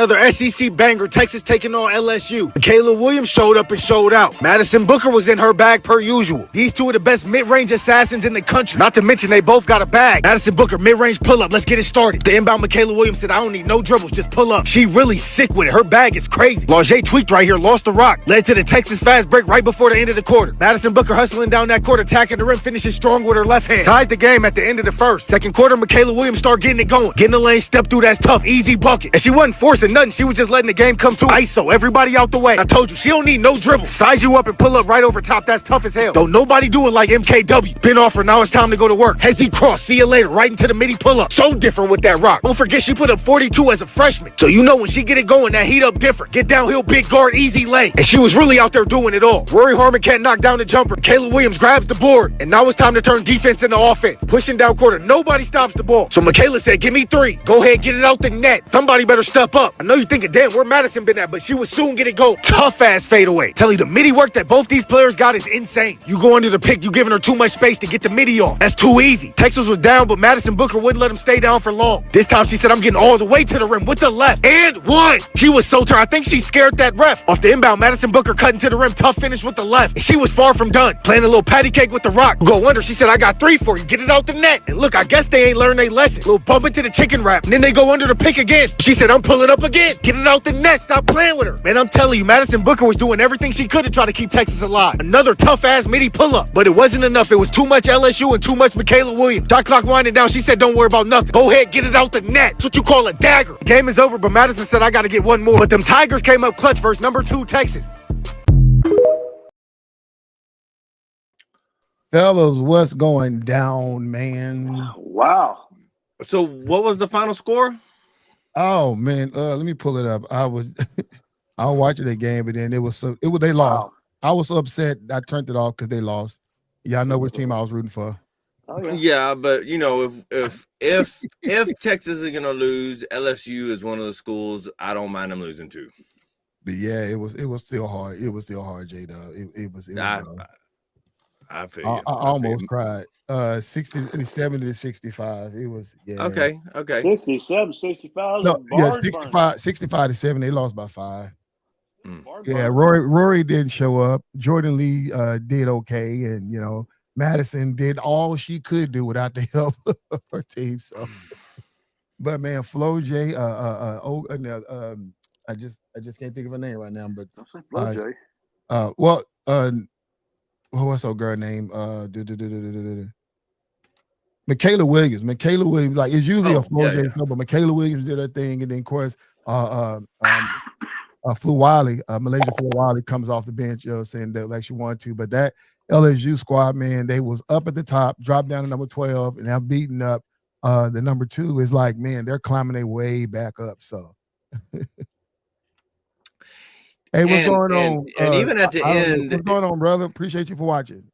Another SEC banger, Texas taking on LSU. Michaela Williams showed up and showed out. Madison Booker was in her bag per usual. These two are the best mid-range assassins in the country. Not to mention they both got a bag. Madison Booker, mid-range pull-up. Let's get it started. The inbound Michaela Williams said, I don't need no dribbles, just pull up. She really sick with it. Her bag is crazy. Lajay tweaked right here, lost the rock. Led to the Texas fast break right before the end of the quarter. Madison Booker hustling down that court, attacking the rim, finishing strong with her left hand. Ties the game at the end of the first. Second quarter, Michaela Williams start getting it going. Getting the lane, step through, that's tough, easy bucket. And she wasn't forcing nothing. She was just letting the game come to ISO. Everybody out the way. I told you, she don't need no dribble. Size you up and pull up right over top. That's tough as hell. Don't nobody do it like MKW. Been offered, now it's time to go to work. Hezzy cross, see you later. Right into the midi pull up. So different with that rock. Don't forget she put up 42 as a freshman. So you know when she get it going, that heat up different. Get downhill, big guard, easy lane. And she was really out there doing it all. Rory Harmon can't knock down the jumper. Kayla Williams grabs the board. And now it's time to turn defense into offense. Pushing down quarter. Nobody stops the ball. So Michaela said, give me 3. Go ahead, get it out the net. Somebody better step up. I know you thinking, damn, where Madison been at? But she would soon get it going. Tough ass fadeaway. Tell you the midi work that both these players got is insane. You go under the pick, you giving her too much space to get the midi off. That's too easy. Texas was down, but Madison Booker wouldn't let him stay down for long. This time she said, I'm getting all the way to the rim with the left. And 1. She was so tired. I think she scared that ref. Off the inbound, Madison Booker cutting to the rim. Tough finish with the left. And she was far from done. Playing a little patty cake with the rock. Go under. She said, I got 3 for you. Get it out the net. And look, I guess they ain't learned their lesson. Little bump into the chicken wrap. And then they go under the pick again. She said, I'm pulling up again. Get it out the net. Stop playing with her. Man, I'm telling you, Madison Booker was doing everything she could to try to keep Texas alive. Another tough-ass midi pull-up. But it wasn't enough. It was too much LSU and too much Michaela Williams. Shot clock winding down. She said, don't worry about nothing. Go ahead, get it out the net. That's what you call a dagger. The game is over, but Madison said, I got to get one more. But them Tigers came up clutch versus number 2 Texas. Fellas, what's going down, man? Wow. So what was the final score? Oh man, let me pull it up. I was watching the game, but then they lost. Wow. I was so upset I turned it off because they lost. Yeah, I know which team I was rooting for. Oh, yeah. Yeah, but you know, if Texas is gonna lose, LSU is one of the schools I don't mind them losing to. But yeah, it was still hard. It was still hard, J-Dub. It was I feel I almost cried. 70 to 65. It was Okay. 67, 65. No, yeah, 65 to 7. They lost by 5. Yeah, Burn. Rory didn't show up. Jordan Lee did okay, and you know, Madison did all she could do without the help of her team. So, but man, Flo J, I just can't think of her name right now. But Don't say Flo J. What's her girl name? Michaela Williams. Michaela Williams, like it's usually a Flo J show, but Michaela Williams did her thing, and then of course, Flu Wiley, Malaysia Flu Wiley comes off the bench, saying that like she wanted to, but that LSU squad, man, they was up at the top, dropped down to number 12, and now beating up the number 2 is like, man, they're climbing their way back up. So. Hey, what's going on? And even at the end, what's going on, brother? Appreciate you for watching.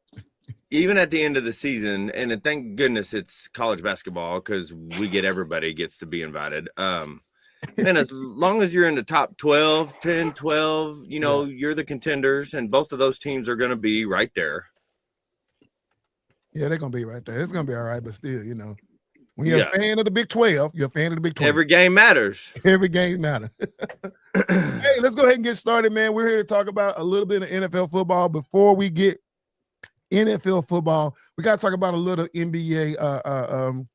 Even at the end of the season, and thank goodness it's college basketball because everybody gets to be invited. And as long as you're in the top 12, 10, 12, you know, you're the contenders, and both of those teams are going to be right there. Yeah, they're going to be right there. It's going to be all right, but still, you know. When you're a fan of the Big 12, you're a fan of the Big 12. Every game matters. Every game matters. Hey, let's go ahead and get started, man. We're here to talk about a little bit of NFL football. Before we get NFL football, we got to talk about a little NBA.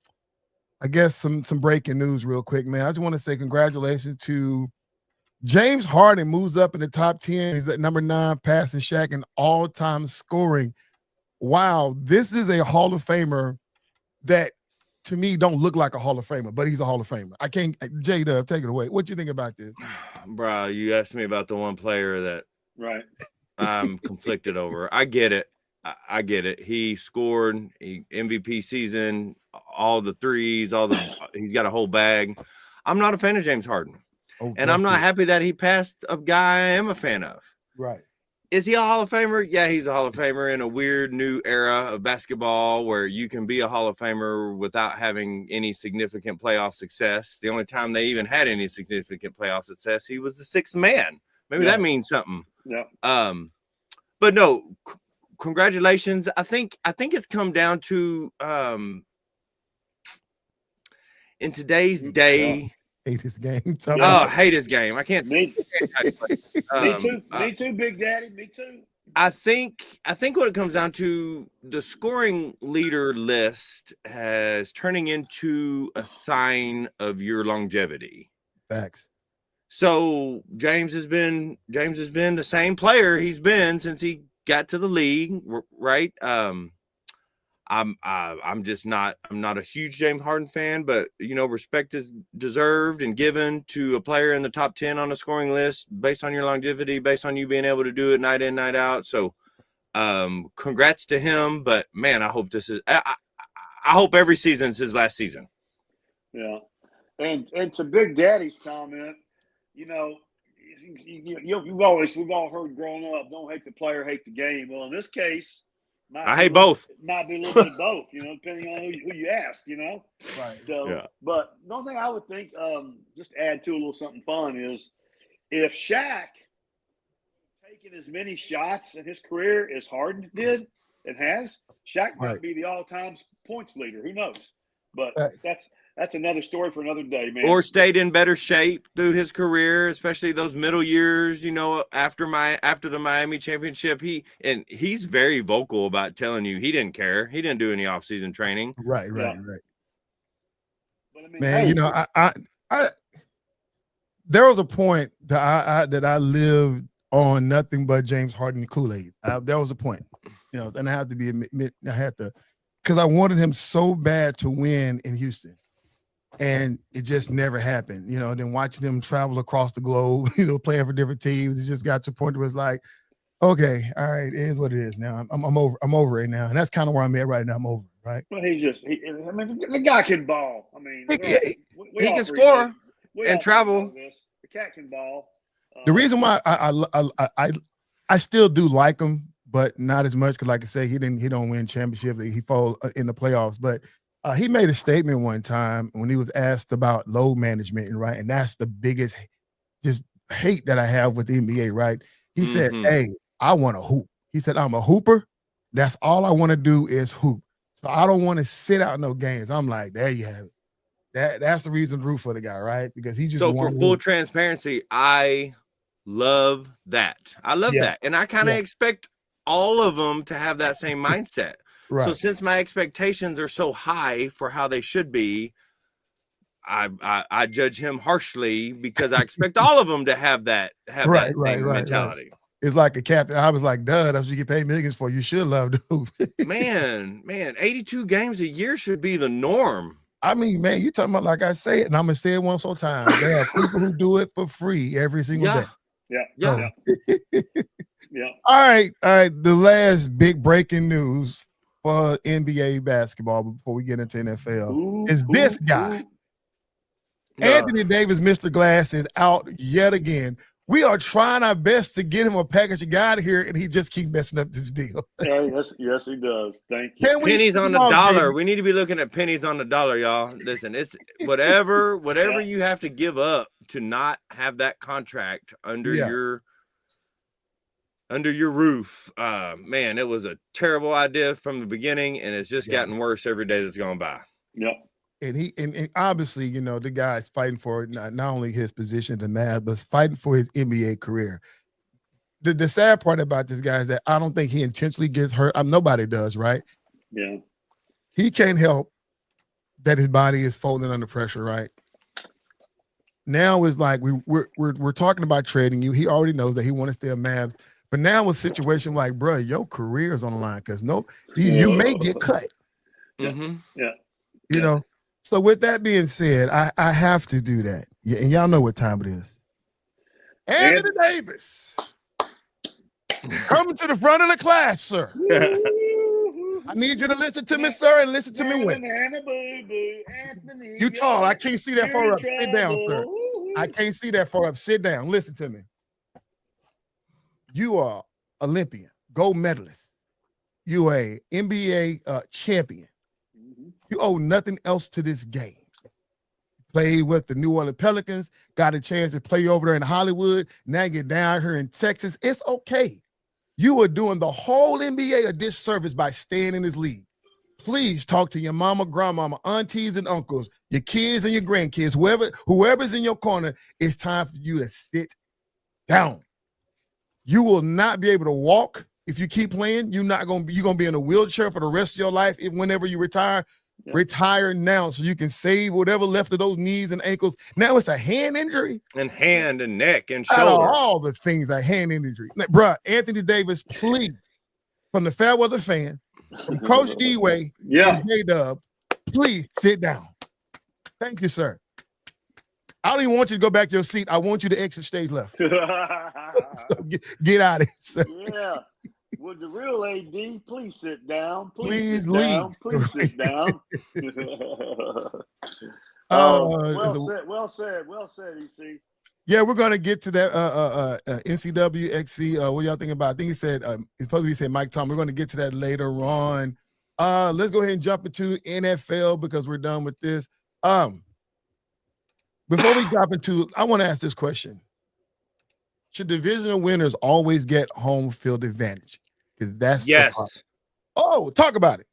I guess some breaking news real quick, man. I just want to say congratulations to James Harden, moves up in the top 10. He's at number 9, passing Shaq in all-time scoring. Wow, this is a Hall of Famer that to me don't look like a Hall of Famer, but he's a Hall of Famer. I can't. J-Dub, take it away. What you think about this? Bro, you asked me about the one player that I'm conflicted over. I get it. I get it. He scored MVP season, all the threes, he's got a whole bag. I'm not a fan of James Harden. And I'm not happy that he passed a guy I am a fan of. Right. Is he a Hall of Famer? Yeah, he's a Hall of Famer in a weird new era of basketball where you can be a Hall of Famer without having any significant playoff success. The only time they even had any significant playoff success, he was the 6th man. Maybe that means something. Yeah. But no, congratulations. I think it's come down to in today's day, hate this game. I hate his game. I can't. Me too, Big Daddy. Me too. I think what it comes down to, the scoring leader list has turning into a sign of your longevity. Facts. So James has been the same player he's been since he got to the league, right? I'm not a huge James Harden fan, but respect is deserved and given to a player in the top 10 on the scoring list based on your longevity, based on you being able to do it night in, night out. So congrats to him, but man, I hope I hope every season's his last season. Yeah. And to Big Daddy's comment, we've all heard growing up, don't hate the player, hate the game. Well, in this case, I hate both. Might be a little bit of both, depending on who you ask, Right. So, yeah. But the only thing I would think, just to add to a little something fun, is if Shaq taken as many shots in his career as Harden did and has, Shaq might be the all-time points leader. Who knows? But that's another story for another day, man. Or stayed in better shape through his career, especially those middle years, after the Miami championship. He's very vocal about telling you he didn't care. He didn't do any off-season training. Right. But, I mean, man, I there was a point that I lived on nothing but James Harden Kool-Aid. There was a point, and I have to admit, because I wanted him so bad to win in Houston. And it just never happened, then watching them travel across the globe, playing for different teams. It just got to a point where it's like, okay, all right, it is what it is now. I'm over it now. And that's kind of where I'm at right now. I'm over it, right? Well, the guy can ball. I mean, he can score and travel. The cat can ball. The reason why I still do like him, but not as much, because like I say, he don't win championships. He fall in the playoffs, but he made a statement one time when he was asked about load management, and that's the biggest just hate that I have with the NBA, right? He said, hey, I want to hoop. He said, I'm a hooper. That's all I want to do is hoop. So I don't want to sit out no games. I'm like, there you have it. That's the reason to root for the guy, right? Because he just for full transparency, I love that. I love that. And I kind of expect all of them to have that same mindset. Right. So since my expectations are so high for how they should be, I judge him harshly because I expect all of them to have that mentality. Right. It's like a captain. I was like, duh, that's what you get paid millions for. You should love to hoop. man, 82 games a year should be the norm. I mean, man, you talking about, like I say it, and I'm gonna say it one more time. There are people who do it for free every single day. Yeah. All right. The last big breaking news for NBA basketball before we get into NFL is this guy. Anthony Davis, Mr. Glass, is out yet again. We are trying our best to get him a package of out of here, and he just keeps messing up this deal. Yes, he does. Thank you. Pennies on the dollar. We need to be looking at pennies on the dollar, y'all. Listen, it's whatever you have to give up to not have that contract under your roof. Man, it was a terrible idea from the beginning, and it's just gotten worse every day that's gone by. Yep. And obviously, the guy's fighting for not only his position to Mavs, but fighting for his NBA career. The sad part about this guy is that I don't think he intentionally gets hurt. Nobody does, right? Yeah. He can't help that his body is folding under pressure, right? Now it's like we're talking about trading you. He already knows that he wants to stay a Mavs. But now with a situation like, bro, your career is on the line because you may get cut. Mm-hmm. Yeah. So with that being said, I have to do that. Yeah, and y'all know what time it is. Anthony Davis, coming to the front of the class, sir. I need you to listen to me, sir, and listen to me when. You tall. I can't see that far up. Sit down, sir. I can't see that far up. Sit down. Listen to me. You are Olympian, gold medalist. You are a NBA champion. You owe nothing else to this game. Played with the New Orleans Pelicans, got a chance to play over there in Hollywood. Now you're down here in Texas. It's okay. You are doing the whole NBA a disservice by staying in this league. please talk to your mama, grandmama, aunties, and uncles, your kids and your grandkids, whoever's in your corner. It's time for you to sit down. You will not be able to walk if you keep playing. You're gonna be in a wheelchair for the rest of your life. Whenever you retire, retire now so you can save whatever left of those knees and ankles. Now it's a hand injury, and hand and neck and out shoulder. of all the things, a hand injury, bruh. Anthony Davis, please, from the FairWeather fan, from Coach D-Way, and J-Dub, please sit down. Thank you, sir. I don't even want you to go back to your seat. I want you to exit stage left. So get out of here, sir. Yeah. Would the real AD please sit down? Please sit leave. Down. Please sit down. Well said, EC. Yeah, we're gonna get to that NCW XC. What y'all think about? I think he said it's supposed to be said Mike Tomlin. We're gonna get to that later on. Let's go ahead and jump into NFL because we're done with this. Before we drop into, I want to ask this question: should divisional winners always get home field advantage? Because that's the problem. Oh, talk about it.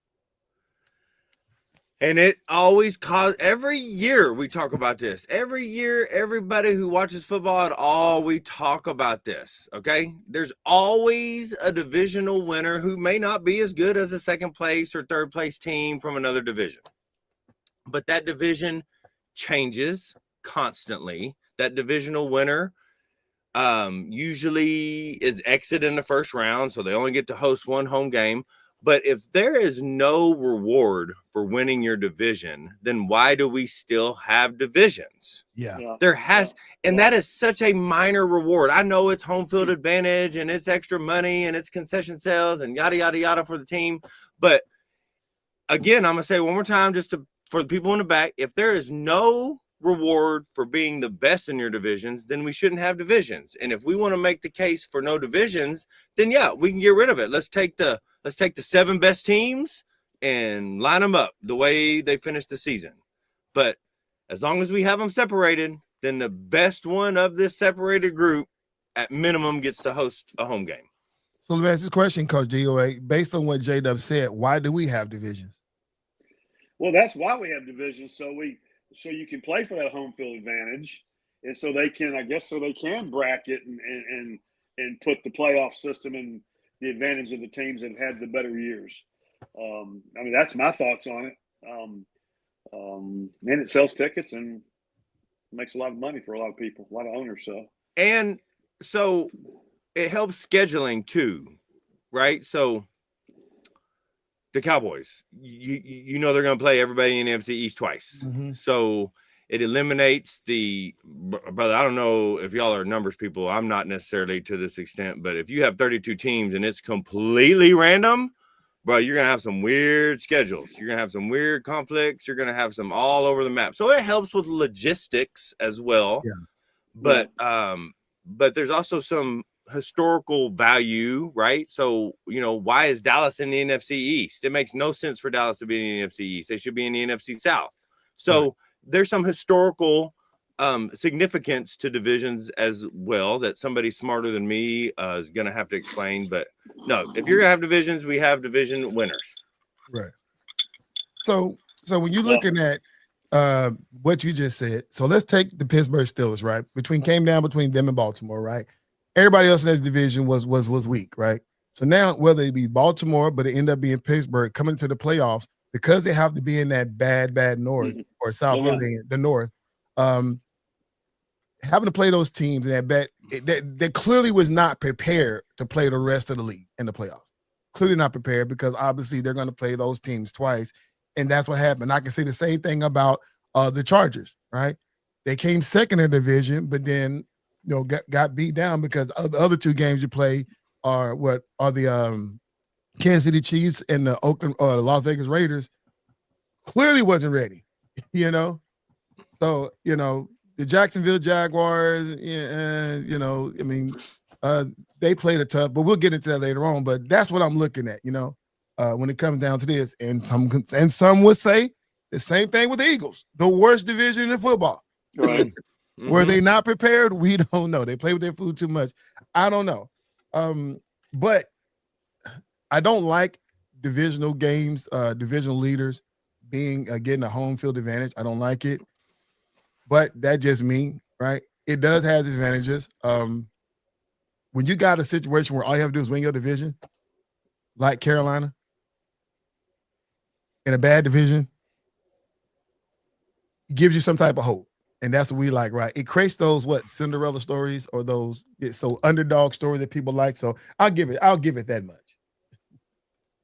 And it always every year we talk about this. Every year, everybody who watches football at all, we talk about this. Okay. There's always a divisional winner who may not be as good as a second place or third place team from another division. But that division changes constantly. That divisional winner usually is exit in the first round, so they only get to host one home game. But if there is no reward for winning your division, then why do we still have divisions? There has, and that is such a minor reward. I know it's home field advantage and it's extra money and it's concession sales and yada, yada, yada for the team. But again, I'm going to say one more time, for the people in the back, if there is no reward for being the best in your divisions, then we shouldn't have divisions. And if we want to make the case for no divisions, then yeah, we can get rid of it. Let's take the 7 best teams and line them up the way they finished the season. But as long as we have them separated, then the best one of this separated group at minimum gets to host a home game. So let me ask this question, Coach DOA. Based on what J-Dub said, why do we have divisions? Well, that's why we have divisions. So you can play for that home field advantage. And so they can bracket and put the playoff system in the advantage of the teams that had the better years. I mean, that's my thoughts on it. And it sells tickets and makes a lot of money for a lot of people, a lot of owners. And so it helps scheduling too, right? So the Cowboys, you know they're going to play everybody in the NFC East twice. Mm-hmm. So it eliminates brother, I don't know if y'all are numbers people. I'm not necessarily to this extent, but if you have 32 teams and it's completely random, bro, you're going to have some weird schedules. You're going to have some weird conflicts. You're going to have some all over the map. So it helps with logistics as well. Yeah. But there's also some historical value, right? So, why is Dallas in the NFC East? It makes no sense for Dallas to be in the NFC East. They should be in the NFC South. So there's some historical significance to divisions as well that somebody smarter than me is going to have to explain. But no, if you're going to have divisions, we have division winners. Right. So when you're looking at what you just said, so let's take the Pittsburgh Steelers, right? Came down between them and Baltimore, right? Everybody else in that division was weak, right? So now, whether it be Baltimore, but it ended up being Pittsburgh coming to the playoffs because they have to be in that bad north or south, the north. Having to play those teams in that clearly was not prepared to play the rest of the league in the playoffs. Clearly not prepared because obviously they're going to play those teams twice, and that's what happened. I can say the same thing about the Chargers, right? They came second in the division, but then got beat down because the other two games you play are the Kansas City Chiefs and the Oakland or the Las Vegas Raiders. Clearly wasn't ready, So the Jacksonville Jaguars, they played it tough, but we'll get into that later on. But that's what I'm looking at, when it comes down to this. And some would say the same thing with the Eagles, the worst division in football. Right. Were they not prepared? We don't know. They play with their food too much. I don't know. But I don't like divisional games, divisional leaders being getting a home field advantage. I don't like it, but that's just me, right? It does have advantages. When you got a situation where all you have to do is win your division, like Carolina, in a bad division, it gives you some type of hope. And that's what we like, right? It creates those Cinderella stories or those underdog stories that people like. So I'll give it that much.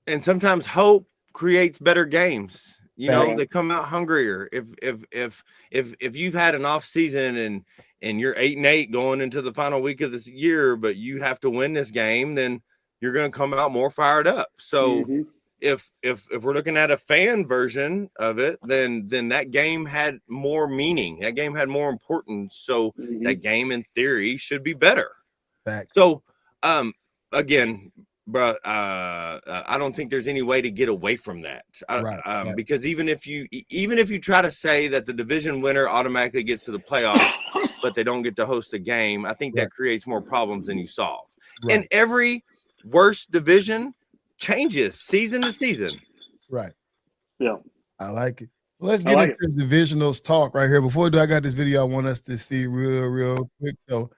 And sometimes hope creates better games. You know, they come out hungrier. If you've had an off season and you're 8-8 going into the final week of this year, but you have to win this game, then you're going to come out more fired up. So if we're looking at a fan version of it, then that game had more meaning. That game had more importance. So that game in theory should be better. Fact. So again, bro, I don't think there's any way to get away from that. Right. Because even if you try to say that the division winner automatically gets to the playoffs, but they don't get to host a game, I think that creates more problems than you solve. Right. And every worst division changes season to season. Right. Yeah. I like it. So let's get into the divisionals talk right here. Before we do, I got this video I want us to see real quick. So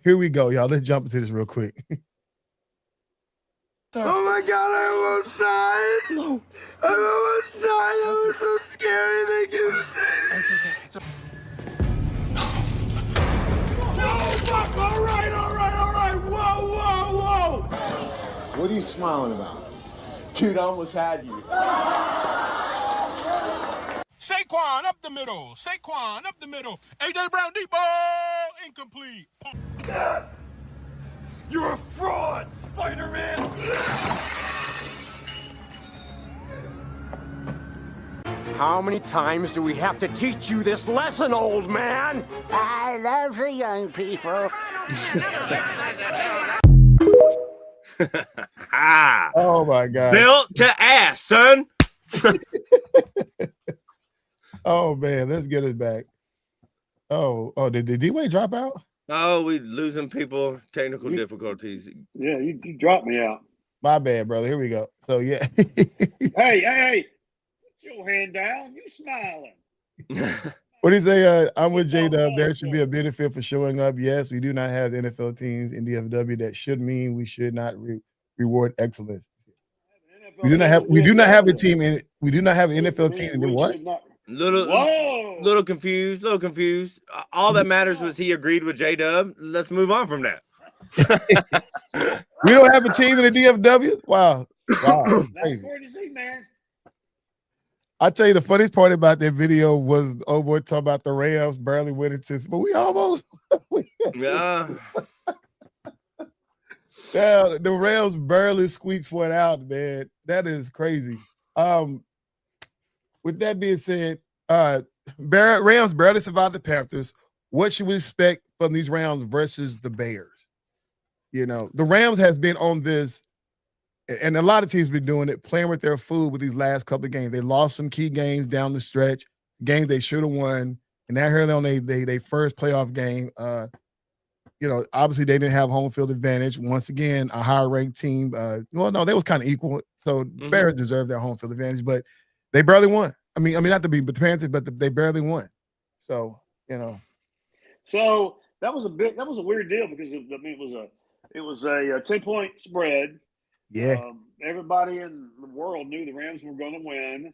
here we go, y'all. Let's jump into this real quick. Oh my God, I almost died. No. I almost died. That was so scary. Thank you. It's okay. It's okay. No, fuck. All right. Whoa. What are you smiling about? Dude, I almost had you. Saquon up the middle. A.J. Brown deep ball. Incomplete. You're a fraud, Spider-Man! How many times do we have to teach you this lesson, old man? I love the young people. Oh my God. Built to ass, son. Oh man, let's get it back. Oh, did D-Wade drop out? Oh, we losing people, technical difficulties. Yeah, you dropped me out. My bad, brother. Here we go. So yeah. Hey, put your hand down. You smiling. What do you say? I'm with J-Dub. There should be a benefit for showing up. Yes, we do not have NFL teams in DFW. That should mean we should not reward excellence. We do not have a team in. We do not have an NFL team in what? Little confused. All that matters was he agreed with J-Dub. Let's move on from that. We don't have a team in the DFW. Wow. That's hard to see, man. I tell you, the funniest part about that video was boy talking about the Rams barely went into, but we almost. Yeah. Yeah, the Rams barely squeaks one out, man. That is crazy. With that being said, Rams barely survived the Panthers. What should we expect from these Rams versus the Bears? You know, the Rams has been on this, and a lot of teams been doing it, playing with their food with these last couple of games. They lost some key games down the stretch, games they should have won, and now here on they first playoff game. You know, obviously they didn't have home field advantage. Once again, a higher ranked team. Well, no, they was kind of equal. So Bears deserved their home field advantage, but they barely won. I mean, not to be the Panthers, but they barely won. So, you know. So that was a weird deal because it was a 10-point spread. Yeah. Everybody in the world knew the Rams were going to win.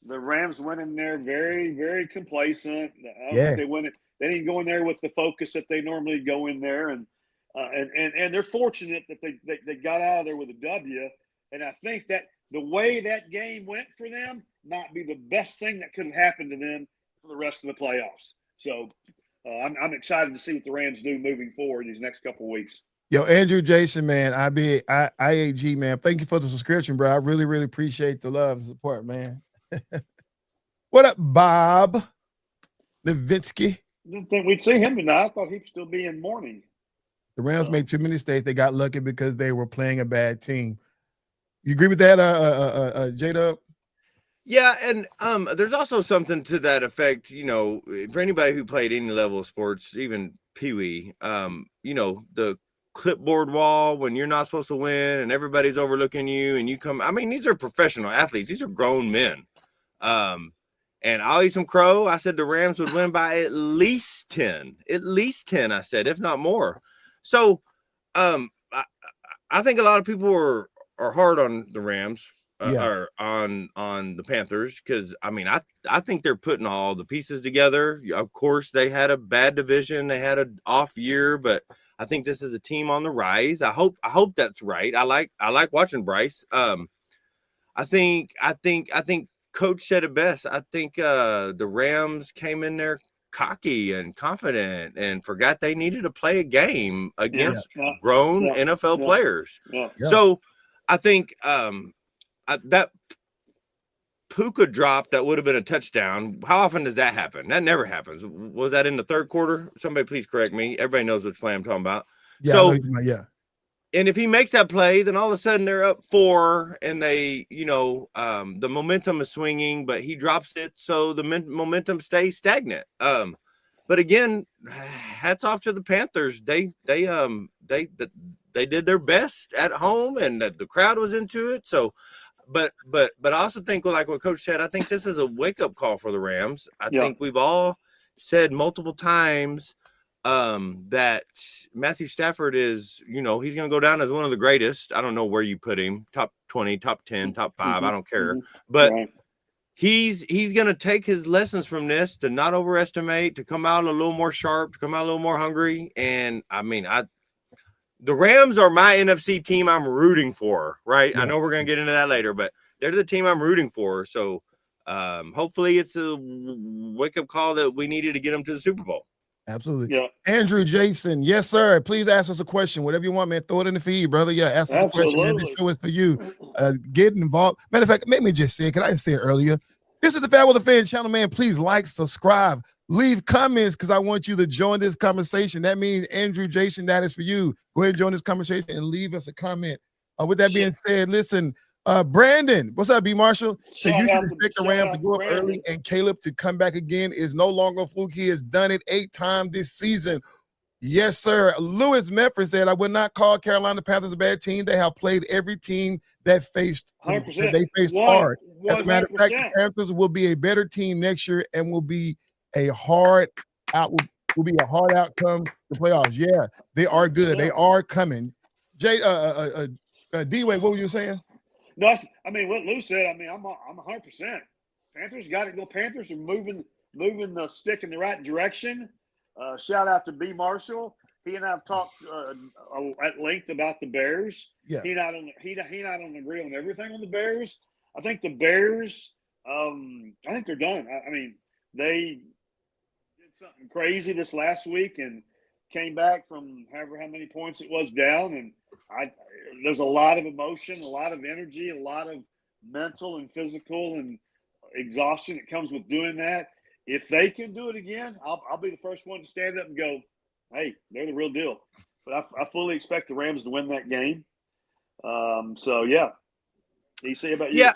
The Rams went in there very, very complacent. They didn't go in there with the focus that they normally go in there, and they're fortunate that they got out of there with a W. And I think that the way that game went for them might be the best thing that could have happened to them for the rest of the playoffs. So I'm excited to see what the Rams do moving forward these next couple of weeks. Yo, Andrew Jason, man, IAG, man, thank you for the subscription, bro. I really, really appreciate the love and support, man. What up, Bob Levinsky? Didn't think we'd see him tonight. I thought he'd still be in mourning. The Rams made too many mistakes. They got lucky because they were playing a bad team. You agree with that, J-Dub? Yeah, and there's also something to that effect, you know, for anybody who played any level of sports, even Pee-wee, you know, the clipboard wall when you're not supposed to win and everybody's overlooking you and you come. I mean, these are professional athletes. These are grown men. And I'll eat some crow. I said the Rams would win by at least 10, I said, if not more. So I think a lot of people are hard on the Rams or on the Panthers because, I mean, I think they're putting all the pieces together. Of course, they had a bad division. They had an off year, but I think this is a team on the rise. I hope that's right. I like watching Bryce. I think Coach said it best. I think the Rams came in there cocky and confident and forgot they needed to play a game against grown NFL players. Yeah. So I think that Puka drop that would have been a touchdown. How often does that happen? That never happens. Was that in the third quarter? Somebody please correct me. Everybody knows which play I'm talking about. Yeah. So, and if he makes that play, then all of a sudden they're up 4 and they, the momentum is swinging, but he drops it. So the momentum stays stagnant. But again, hats off to the Panthers. They did their best at home and the crowd was into it. So, but I also think like what Coach said, I think this is a wake up call for the Rams. I think we've all said multiple times that Matthew Stafford is, he's going to go down as one of the greatest. I don't know where you put him, top 20, top 10, top 5. I don't care. But he's going to take his lessons from this to not overestimate, to come out a little more sharp, to come out a little more hungry. And I mean, the Rams are my NFC team I'm rooting for, right? Yeah. I know we're going to get into that later, but they're the team I'm rooting for. So hopefully it's a wake-up call that we needed to get them to the Super Bowl. Absolutely. Yeah. Andrew Jason. Yes, sir. Please ask us a question. Whatever you want, man. Throw it in the feed, brother. Yeah, ask us a question, man. This show is for you. Get involved. Matter of fact, make me just say it, because I didn't say it earlier. This is the FairWeather Fan channel, man. Please like, subscribe, leave comments, because I want you to join this conversation. That means Andrew Jason, that is for you. Go ahead and join this conversation and leave us a comment. With that being said, listen, Brandon, what's up, B. Marshall? So you should expect the Rams to go up early and Caleb to come back again. Is no longer a fluke. He has done it 8 times this season. Yes, sir. Lewis Medford said, I would not call Carolina Panthers a bad team. They have played every team that faced hard. As a matter of fact, the Panthers will be a better team next year and will be a hard outcome to playoffs. Yeah, they are good. They are coming. D-Way, what were you saying? No, I mean what Lou said. I mean I'm 100%. Panthers got to go. Panthers are moving the stick in the right direction. Shout out to B. Marshall. He and I have talked at length about the Bears. Yeah. He not on agree on everything on the Bears. I think the Bears. I think they're done. I mean they did something crazy this last week and came back from however how many points it was down, and there's a lot of emotion, a lot of energy, a lot of mental and physical and exhaustion that comes with doing that. If they can do it again, I'll be the first one to stand up and go, hey, they're the real deal. But I fully expect the Rams to win that game. So, yeah. DC, about you? Yeah.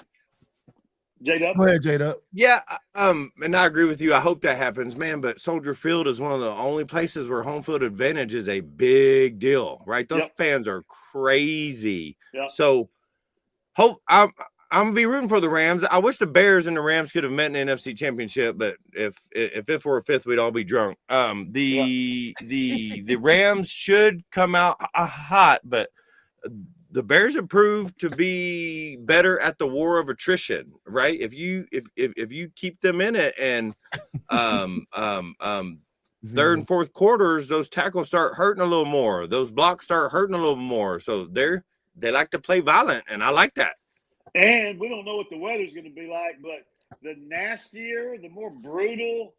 J-Dub? Go ahead, J-Dub. Yeah, and I agree with you. I hope that happens, man. But Soldier Field is one of the only places where home field advantage is a big deal, right? Those fans are crazy. Yep. So, I'm gonna be rooting for the Rams. I wish the Bears and the Rams could have met in the NFC Championship, but if it were a fifth, we'd all be drunk. The Rams should come out hot, but the Bears have proved to be better at the war of attrition, right? If you keep them in it and third and fourth quarters, those tackles start hurting a little more. Those blocks start hurting a little more. So they like to play violent, and I like that. And we don't know what the weather's going to be like, but the nastier, the more brutal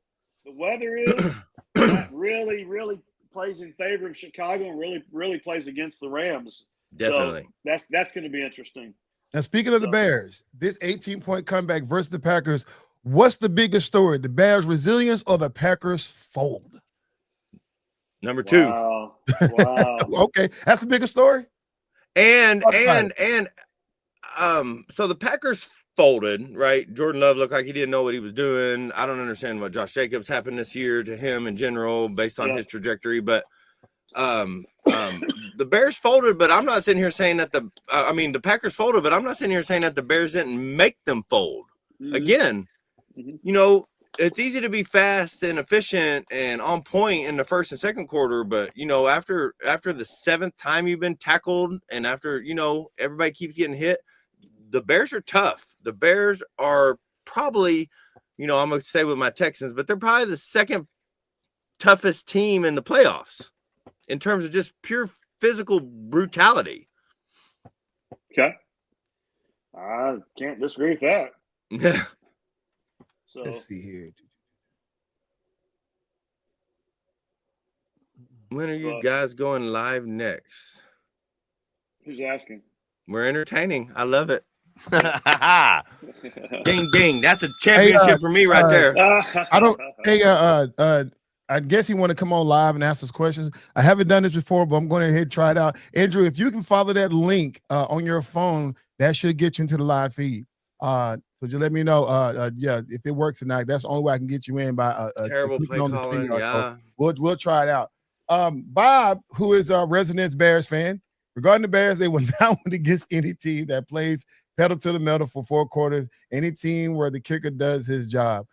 the weather is, that really, really plays in favor of Chicago and really, really plays against the Rams. Definitely. So that's going to be interesting. Now, speaking of the Bears, this 18-point comeback versus the Packers, what's the biggest story? The Bears' resilience or the Packers' fold? Number 2. Wow. Okay, that's the biggest story. And so the Packers folded, right? Jordan Love looked like he didn't know what he was doing. I don't understand what Josh Jacobs happened this year to him in general based on his trajectory, but The Bears folded, but I'm not sitting here saying that the Packers folded, but I'm not sitting here saying that the Bears didn't make them fold. Mm-hmm. Again, you know, it's easy to be fast and efficient and on point in the first and second quarter, but you know, after the seventh time you've been tackled and after, you know, everybody keeps getting hit, the Bears are tough. The Bears are probably, you know, I'm gonna say with my Texans, but they're probably the second toughest team in the playoffs in terms of just pure physical brutality. Okay. I can't disagree with that. Yeah. So Let's see here. When are you guys going live next? Who's asking? We're entertaining. I love it. Ding, ding. That's a championship for me right there. I don't. Hey, I guess he want to come on live and ask us questions. I haven't done this before, but I'm going to ahead and try it out. Andrew, if you can follow that link on your phone, that should get you into the live feed. So just let me know. Yeah, if it works tonight, that's the only way I can get you in by terrible play calling. Yeah, so we'll try it out. Bob, who is a resident Bears fan, regarding the Bears, they will not win against any team that plays pedal to the metal for 4 quarters. Any team where the kicker does his job.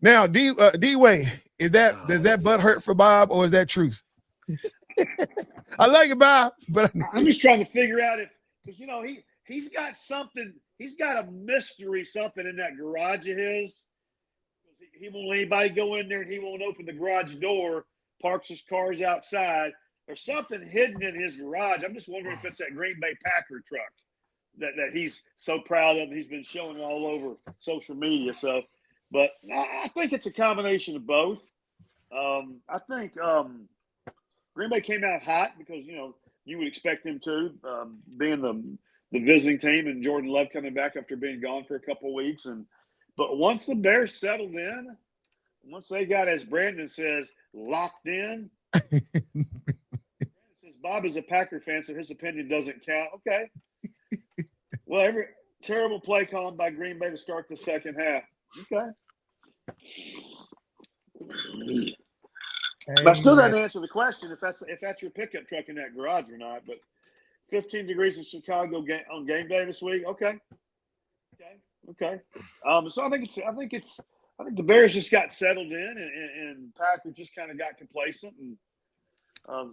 Now, D-Way, does that butt hurt for Bob, or is that truth? I like it, Bob, but I'm just trying to figure out because you know he's got something. He's got a mystery something in that garage of his. He won't let anybody go in there, and he won't open the garage door. Parks his cars outside. There's something hidden in his garage. I'm just wondering if it's that Green Bay Packer truck that he's so proud of. He's been showing all over social media. So. But I think it's a combination of both. I think Green Bay came out hot because, you know, you would expect them to, being the visiting team and Jordan Love coming back after being gone for a couple of weeks. But once the Bears settled in, once they got, as Brandon says, locked in, since Bob is a Packer fan, so his opinion doesn't count. Okay. Well, every terrible play calling by Green Bay to start the second half. Okay. I still didn't answer the question if that's your pickup truck in that garage or not. But 15 degrees in Chicago on game day this week. Okay. So I think the Bears just got settled in, and Packers just kind of got complacent, and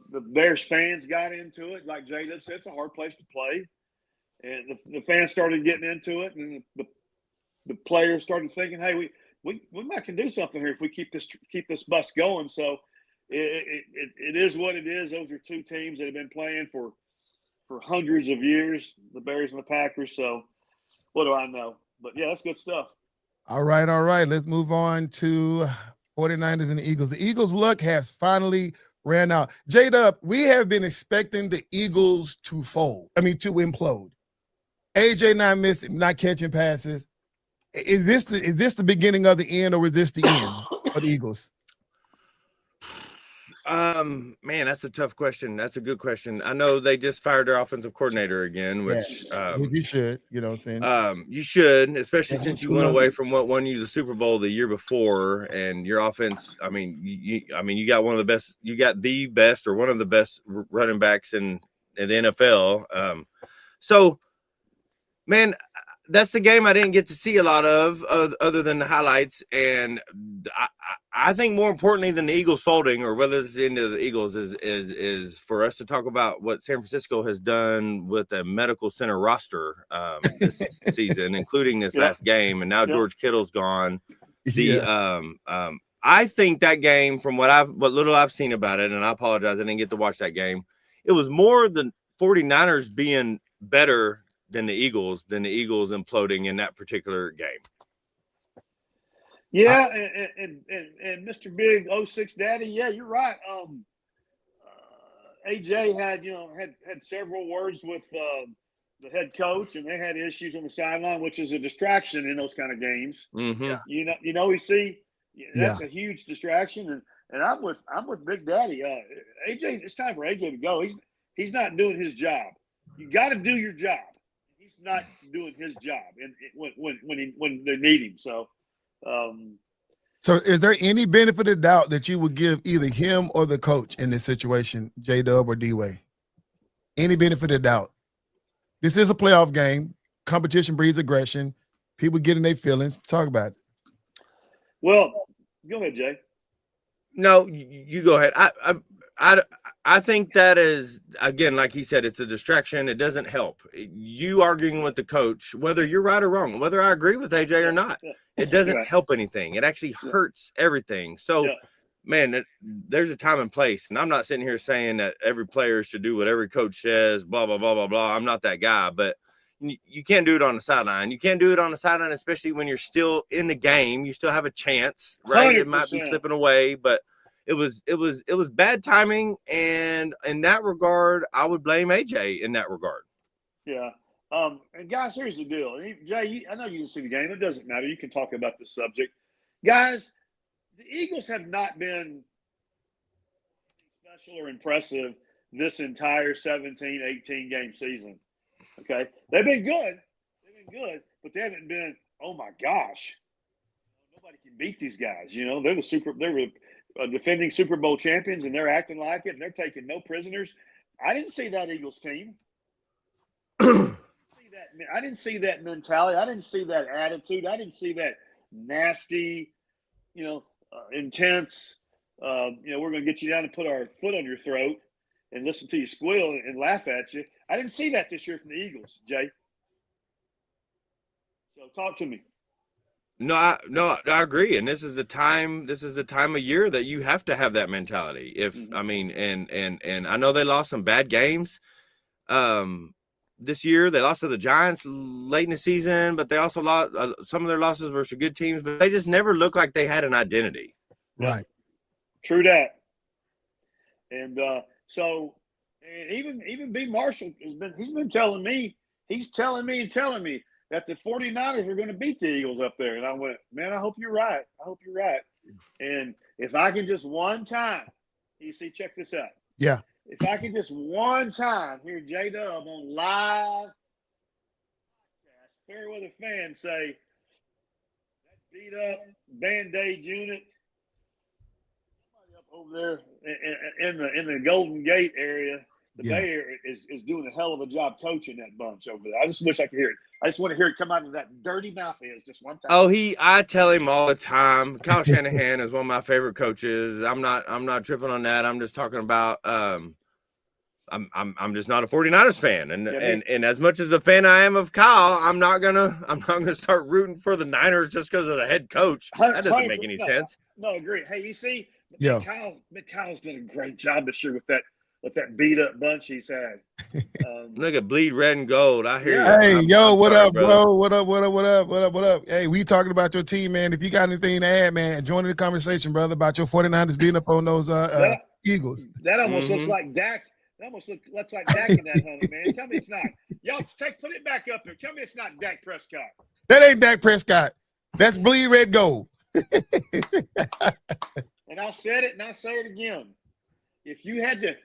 the Bears fans got into it. Like Jay said, it's a hard place to play, and the fans started getting into it, and the players started thinking, hey, we might can do something here if we keep this bus going. So it is what it is. Those are two teams that have been playing for hundreds of years, the Bears and the Packers. So what do I know? But yeah, that's good stuff. All right. Let's move on to 49ers and the Eagles. The Eagles' luck has finally ran out. J-Dub, we have been expecting the Eagles to implode. AJ not catching passes. Is this the beginning of the end, or is this the end for the Eagles? Man, that's a tough question. That's a good question. I know they just fired their offensive coordinator again, which you should, you know what I'm saying? You should, especially since you went away from what won you the Super Bowl the year before, and your offense. I mean, you got one of the best. You got the best or one of the best running backs in the NFL. So, man, that's the game I didn't get to see a lot of other than the highlights. And I think more importantly than the Eagles folding, or whether it's the end of the Eagles, is for us to talk about what San Francisco has done with the medical center roster this season, including this last game. And now George Kittle's gone. I think that game, from what little I've seen about it, and I apologize, I didn't get to watch that game. It was more the 49ers being better than the Eagles imploding in that particular game. Yeah, and Mr. Big 06 Daddy, yeah, you're right. AJ had several words with the head coach, and they had issues on the sideline, which is a distraction in those kind of games. Mm-hmm. That's a huge distraction, and I'm with Big Daddy. AJ, it's time for AJ to go. He's not doing his job. You got to do your job. He's not doing his job, and when they need him. So, So is there any benefit of doubt that you would give either him or the coach in this situation, J-Dub or D-Way? Any benefit of doubt? This is a playoff game. Competition breeds aggression. People getting their feelings. Talk about it. Well, go ahead, Jay. No, you go ahead. I think that is, again, like he said, it's a distraction. It doesn't help. You arguing with the coach, whether you're right or wrong, whether I agree with AJ or not, it doesn't help anything. It actually hurts everything. So, man, there's a time and place. And I'm not sitting here saying that every player should do what every coach says, blah, blah, blah, blah, blah. I'm not that guy. But you can't do it on the sideline. You can't do it on the sideline, especially when you're still in the game. You still have a chance, right? 100%. It might be slipping away, but it was bad timing, and in that regard, I would blame AJ in that regard. Yeah. And guys, here's the deal. Jay, I know you didn't see the game. It doesn't matter. You can talk about this subject. Guys, the Eagles have not been special or impressive this entire 17, 18 game season. Okay. They've been good. But they haven't been, oh my gosh. Nobody can beat these guys. You know, they were defending Super Bowl champions, and they're acting like it, and they're taking no prisoners. I didn't see that Eagles team. I didn't see that mentality. I didn't see that attitude. I didn't see that nasty, intense, we're going to get you down and put our foot on your throat and listen to you squeal and laugh at you. I didn't see that this year from the Eagles, Jay. So talk to me. No, I agree. And this is the time of year that you have to have that mentality. And I know they lost some bad games. This year they lost to the Giants late in the season, but they also lost some of their losses versus good teams, but they just never looked like they had an identity. Right. True that. And even B. Marshall he's been telling me that the 49ers are going to beat the Eagles up there. And I went, man, I hope you're right. And if I can just one time, you see, check this out. Yeah. If I can just one time hear J-Dub on live FairWeather fans say, that beat up Band-Aid unit, somebody up over there in the Golden Gate area, the Bay Area is doing a hell of a job coaching that bunch over there. I just wish I could hear it. I just want to hear it come out of that dirty mouth of his just one time. Oh, I tell him all the time. Kyle Shanahan is one of my favorite coaches. I'm not tripping on that. I'm just talking about I'm just not a 49ers fan. And as much as a fan I am of Kyle, I'm not gonna start rooting for the Niners just because of the head coach. That doesn't make any sense. No, agree. Hey, you see, yeah. Kyle's done a great job this year with that beat up bunch he's had. Look at bleed red and gold. I hear you. Hey, what up, bro? What up? Hey, we talking about your team, man. If you got anything to add, man, join in the conversation, brother, about your 49ers beating up on those Eagles. That almost looks like Dak. That almost looks like Dak in that hunt, man. Tell me it's not. Y'all put it back up there. Tell me it's not Dak Prescott. That ain't Dak Prescott. That's bleed red gold. And I said it, and I say it again. If you had to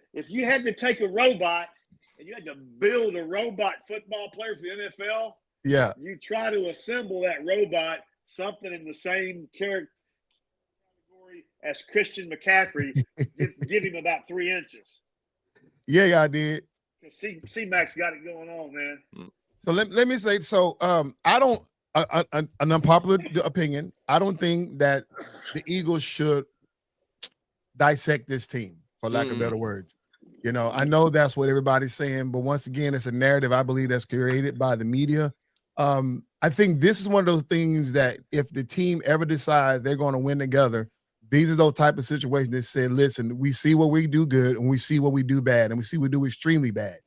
take a robot and you had to build a robot football player for the NFL, you try to assemble that robot something in the same category as Christian McCaffrey. give him about 3 inches. Yeah, I did. C-Mac's got it going on, man. So let me say, I don't an unpopular opinion. I don't think that the Eagles should dissect this team, for lack of better words. I know that's what everybody's saying, but once again, it's a narrative I believe that's created by the media. I think this is one of those things that if the team ever decides they're going to win together, these are those type of situations that say, listen, we see what we do good and we see what we do bad and we see what we do extremely bad.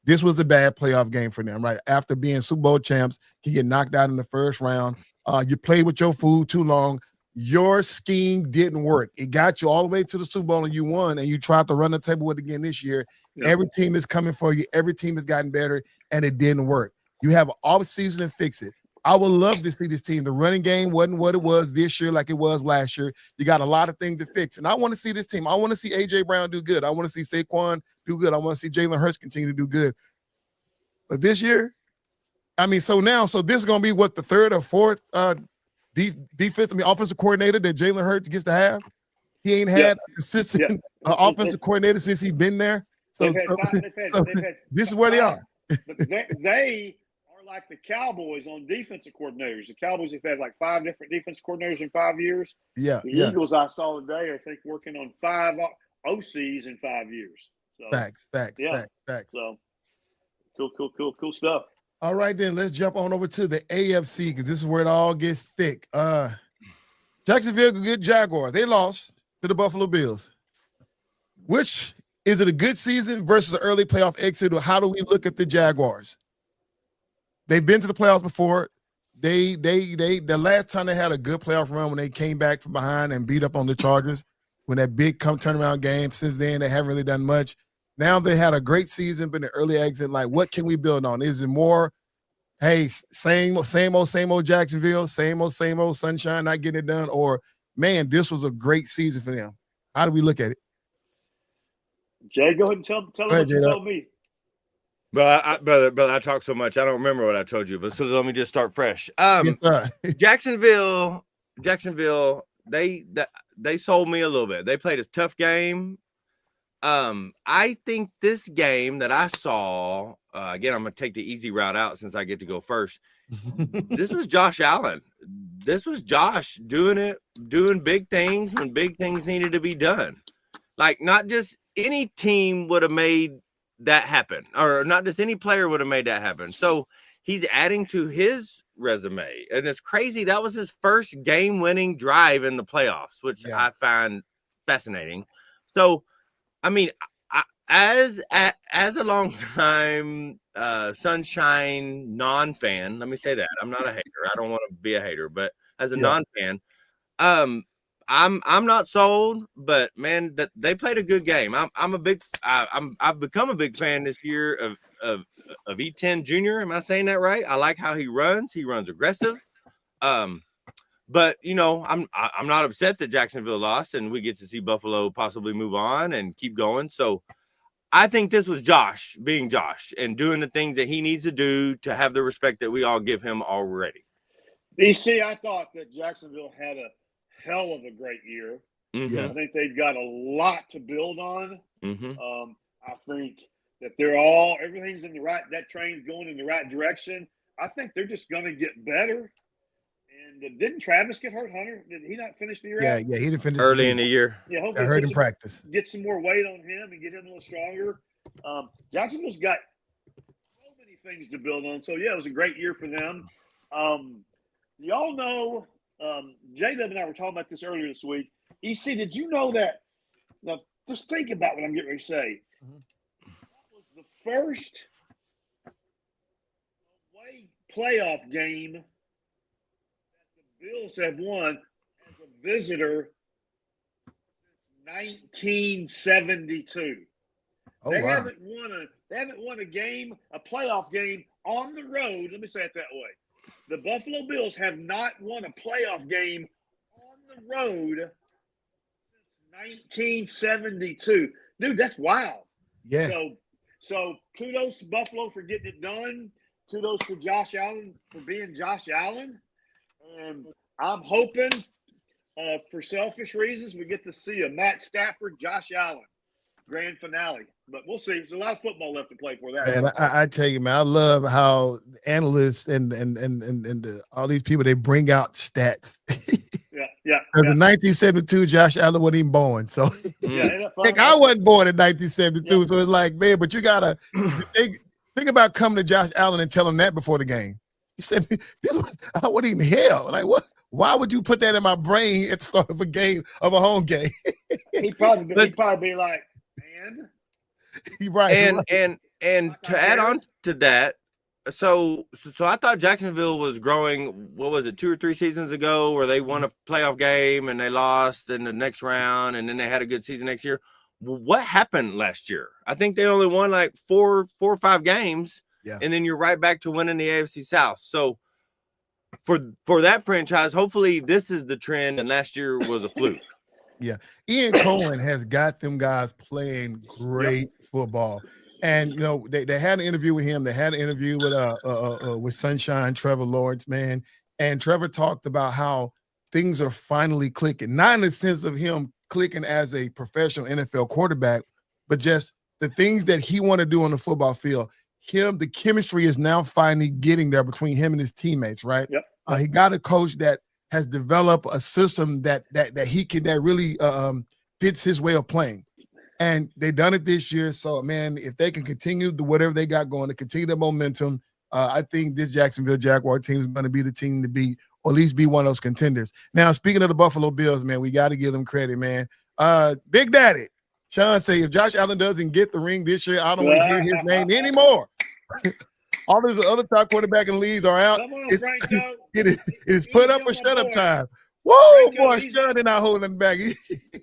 This was a bad playoff game for them, right? After being Super Bowl champs, you get knocked out in the first round. You played with your food too long. Your scheme didn't work. It got you all the way to the Super Bowl and you won, and you tried to run the table with it again this year. Yeah. Every team is coming for you. Every team has gotten better, and it didn't work. You have all season to fix it. I would love to see this team. The running game wasn't what it was this year like it was last year. You got a lot of things to fix, and I want to see this team. I want to see A.J. Brown do good. I want to see Saquon do good. I want to see Jalen Hurts continue to do good. But this year, so this is going to be what, the third or fourth offensive coordinator that Jalen Hurts gets to have. He ain't had a consistent offensive coordinator since he's been there. So, this is where they are. But they are like the Cowboys on defensive coordinators. The Cowboys have had like 5 different defensive coordinators in 5 years. Yeah. The Eagles I saw today are, I think, working on 5 OCs in 5 years. So, facts. So cool stuff. All right, then let's jump on over to the AFC because this is where it all gets thick. Jacksonville good Jaguars. They lost to the Buffalo Bills. Which is it a good season versus an early playoff exit, or how do we look at the Jaguars? They've been to the playoffs before. The last time they had a good playoff run when they came back from behind and beat up on the Chargers when that big turnaround game. Since then, they haven't really done much. Now they had a great season, but an early exit. Like, what can we build on? Is it more, hey, same old Jacksonville, same old sunshine, not getting it done, or man, this was a great season for them? How do we look at it? Jay, go ahead and tell them what you told me. Brother, I talk so much I don't remember what I told you. But so let me just start fresh. Jacksonville, they sold me a little bit. They played a tough game. I think this game that I saw, again, I'm going to take the easy route out since I get to go first. This was Josh Allen. This was Josh doing big things when big things needed to be done. Like, not just any team would have made that happen, or not just any player would have made that happen. So he's adding to his resume. And it's crazy. That was his first game-winning drive in the playoffs, which I find fascinating. So, I mean, as a long time Sunshine non-fan, let me say that I'm not a hater. I don't want to be a hater, but as a non-fan, I'm not sold. But man, that they played a good game. I've become a big fan this year of E10 Jr. Am I saying that right? I like how he runs. He runs aggressive. But you know, I'm not upset that Jacksonville lost, and we get to see Buffalo possibly move on and keep going. So I think this was Josh being Josh and doing the things that he needs to do to have the respect that we all give him already. DC, I thought that Jacksonville had a hell of a great year. Mm-hmm. I think they've got a lot to build on. Mm-hmm. I think that everything's in the right. That train's going in the right direction. I think they're just going to get better. And didn't Travis get hurt, Hunter? Did he not finish the year? Yeah, he didn't finish early in the year. Yeah, hopefully I heard in practice. Get some more weight on him and get him a little stronger. Jacksonville's got so many things to build on. So yeah, it was a great year for them. Y'all know, J-Dub and I were talking about this earlier this week. EC, did you know that? Now, just think about what I'm getting ready to say. That was the first away playoff game that the Bills have won as a visitor since 1972. They haven't won a game, a playoff game on the road. Let me say it that way. The Buffalo Bills have not won a playoff game on the road since 1972. Dude, that's wild. Yeah. So kudos to Buffalo for getting it done. Kudos for Josh Allen for being Josh Allen. And I'm hoping, for selfish reasons, we get to see a Matt Stafford, Josh Allen grand finale. But we'll see. There's a lot of football left to play for that. And I tell you, man, I love how analysts and all these people, they bring out stats. Yeah. In 1972, Josh Allen wasn't even born. So I wasn't born in 1972. Yeah. So it's like, man, but you gotta think about coming to Josh Allen and tell him that before the game. He said, I wouldn't even hell. Like, what? Why would you put that in my brain at the start of a home game? He'd probably be like, man. Right. And to add on to that, so I thought Jacksonville was growing. What was it, 2 or 3 seasons ago, where they won a playoff game and they lost in the next round, and then they had a good season next year. What happened last year? I think they only won like 4 or 5 games, and then you're right back to winning the AFC South. So for that franchise, hopefully this is the trend, and last year was a fluke. Yeah, Ian Cohen has got them guys playing great football, and you know they had an interview with him. They had an interview with Sunshine Trevor Lawrence, man, And Trevor talked about how things are finally clicking, not in the sense of him clicking as a professional NFL quarterback, but just the things that he want to do on the football field. The chemistry is now finally getting there between him and his teammates, right? Yep. He got a coach that has developed a system that really fits his way of playing. And they done it this year. So, man, if they can continue whatever they got going, to continue the momentum, I think this Jacksonville Jaguar team is going to be the team to beat, or at least be one of those contenders. Now, speaking of the Buffalo Bills, man, we got to give them credit, man. Big Daddy, Sean say, if Josh Allen doesn't get the ring this year, I don't want to hear his name anymore. All these other top quarterback in the leagues are out. Come on, It's, Franco. it is put up or shut up time. Whoa, Franco, boy, Sean is not holding back.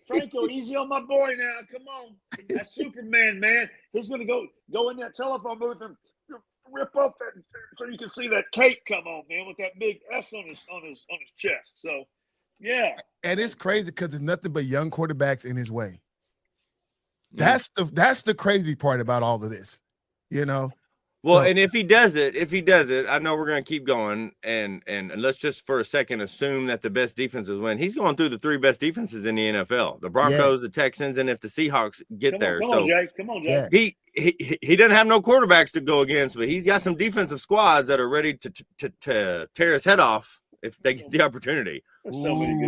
Franco, easy on my boy now. Come on. That's Superman, man. He's going to go in that telephone booth and rip up that so you can see that cape come on, man, with that big S on his chest. So, yeah. And it's crazy because there's nothing but young quarterbacks in his way. That's the crazy part about all of this, you know. Well, So, and if he does it, I know we're going to keep going, and let's just for a second assume that the best defenses win. He's going through the three best defenses in the NFL: the Broncos, the Texans, and if the Seahawks get there. Come on, Jay. Come on, Jay. Yeah. He doesn't have no quarterbacks to go against, but he's got some defensive squads that are ready to tear his head off if they get the opportunity. There's so many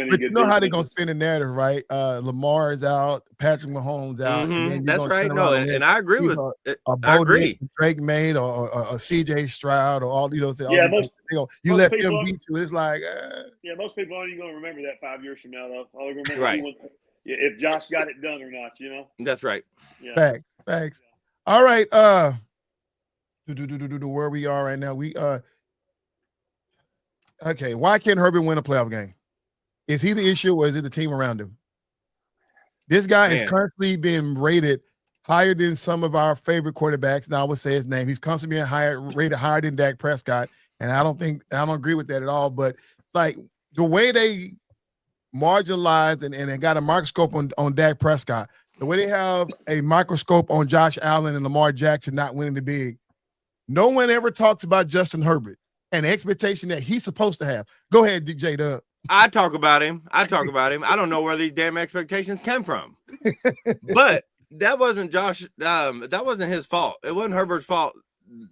but good you know how they're going to defenses. spin the narrative, right? Lamar is out, Patrick Mahomes out. And then you're That's gonna right. turn No, around and I agree with a I Bo agree. Nix, Drake May, or CJ Stroud, or all, you know, say, Yeah, you most let people them beat you. It's like, Yeah, most people aren't even going to remember that 5 years from now, though. All they remember Right. if Josh got it done or not, you know? That's right. Yeah. facts. All right. Where we are right now. Okay. Why can't Herbert win a playoff game? Is he the issue, or is it the team around him? This guy is Man. constantly being rated higher than some of our favorite quarterbacks. Now I would say his name. He's constantly being rated higher than Dak Prescott. And I don't agree with that at all. But like the way they marginalized and got a microscope on Dak Prescott, the way they have a microscope on Josh Allen and Lamar Jackson not winning the big, no one ever talks about Justin Herbert and the expectation that he's supposed to have. Go ahead, DJ Dub. I talk about him. I don't know where these damn expectations came from. But that wasn't Josh. That wasn't his fault. It wasn't Herbert's fault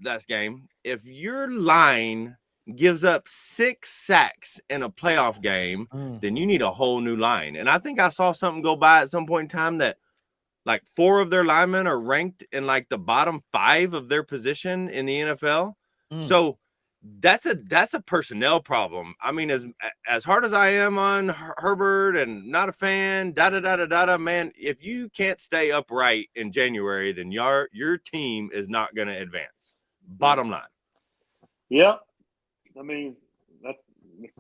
last game. If your line gives up 6 sacks in a playoff game, then you need a whole new line. And I think I saw something go by at some point in time that like 4 of their linemen are ranked in like the bottom 5 of their position in the NFL. So that's a personnel problem. I mean, as hard as I am on Herbert and not a fan, man, if you can't stay upright in January, then your team is not going to advance. Bottom line. Yep. I mean,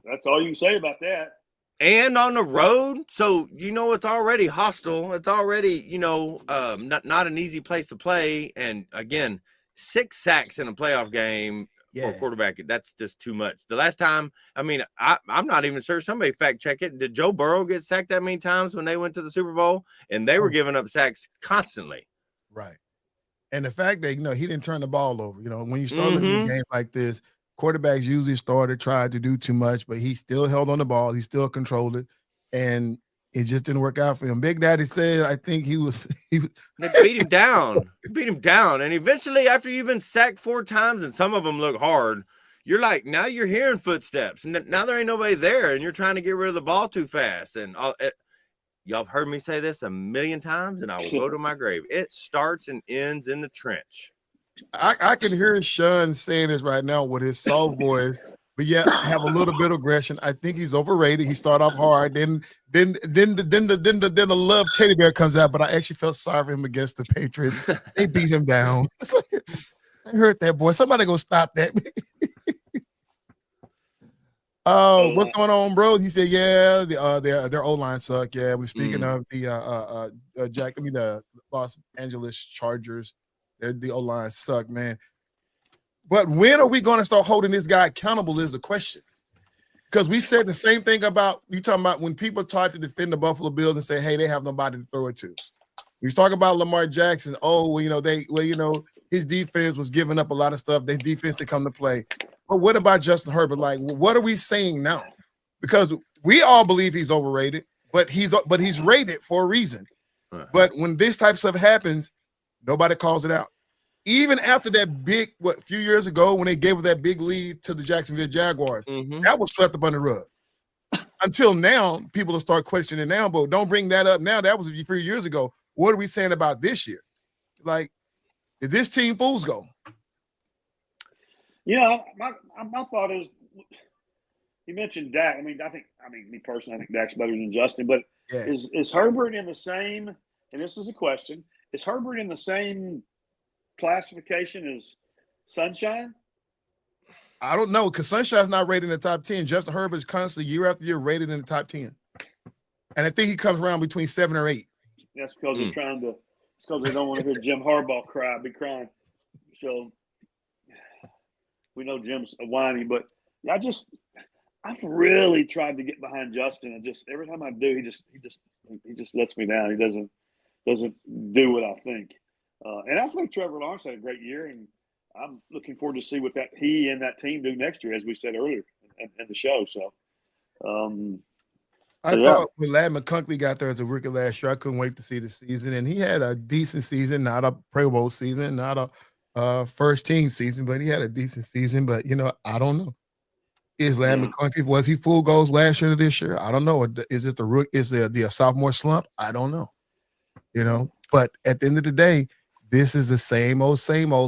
that's all you can say about that. And on the road, so it's already hostile. It's already not an easy place to play. And again, 6 sacks in a playoff game for a quarterback, that's just too much. The last time, I mean, I'm not even sure. Somebody fact check it. Did Joe Burrow get sacked that many times when they went to the Super Bowl? And they were giving up sacks constantly. Right. And the fact that he didn't turn the ball over. When you start looking at games like this, quarterbacks usually tried to do too much, but he still held on the ball. He still controlled it, and it just didn't work out for him. Big Daddy said, I think he They beat him down. And eventually, after you've been sacked 4 times, and some of them look hard, you're like, now you're hearing footsteps, and now there ain't nobody there, and you're trying to get rid of the ball too fast. And y'all have heard me say this a million times, and I will go to my grave. It starts and ends in the trench. I can hear Sean saying this right now with his soft voice, but yet have a little bit of aggression. I think he's overrated. He started off hard, then the love teddy bear comes out. But I actually felt sorry for him against the Patriots. They beat him down. I heard that, boy. Somebody go stop that. Oh, what's going on, bro? He said, yeah, their O-line suck. Yeah, we're speaking of the Los Angeles Chargers. The O-line suck, man. But when are we going to start holding this guy accountable is the question. Because we said the same thing about, you talking about when people tried to defend the Buffalo Bills and say, hey, they have nobody to throw it to. We was talking about Lamar Jackson. His defense was giving up a lot of stuff. Their defense to come to play. But what about Justin Herbert? Like, what are we saying now? Because we all believe he's overrated, but he's rated for a reason. But when this type of stuff happens, nobody calls it out. Even after that big, few years ago when they gave us that big lead to the Jacksonville Jaguars, that was swept up under the rug. Until now, people will start questioning now, but don't bring that up now. That was a few years ago. What are we saying about this year? Like, did this team fools go? My thought is, you mentioned Dak. I mean, me personally, I think Dak's better than Justin, but is Herbert in the same, and this is a question, is Herbert in the same classification as Sunshine? I don't know, because Sunshine's not rated in the top 10. Justin Herbert is constantly, year after year, rated in the top 10. And I think he comes around between 7 or 8. That's because they're trying to, it's because they don't want to hear Jim Harbaugh be crying. So we know Jim's a whiny, but I've really tried to get behind Justin, and just every time I do, he just lets me down. He doesn't do what I think. And I think Trevor Lawrence had a great year, and I'm looking forward to see what he and that team do next year, as we said earlier in the show. So, I thought when Ladd McConkey got there as a rookie last year, I couldn't wait to see the season, and he had a decent season, not a Pro Bowl season, not a first team season, but he had a decent season. But I don't know. Is Ladd McConkey, was he full goals last year to this year? I don't know. Is it the sophomore slump? I don't know. But at the end of the day, this is the same old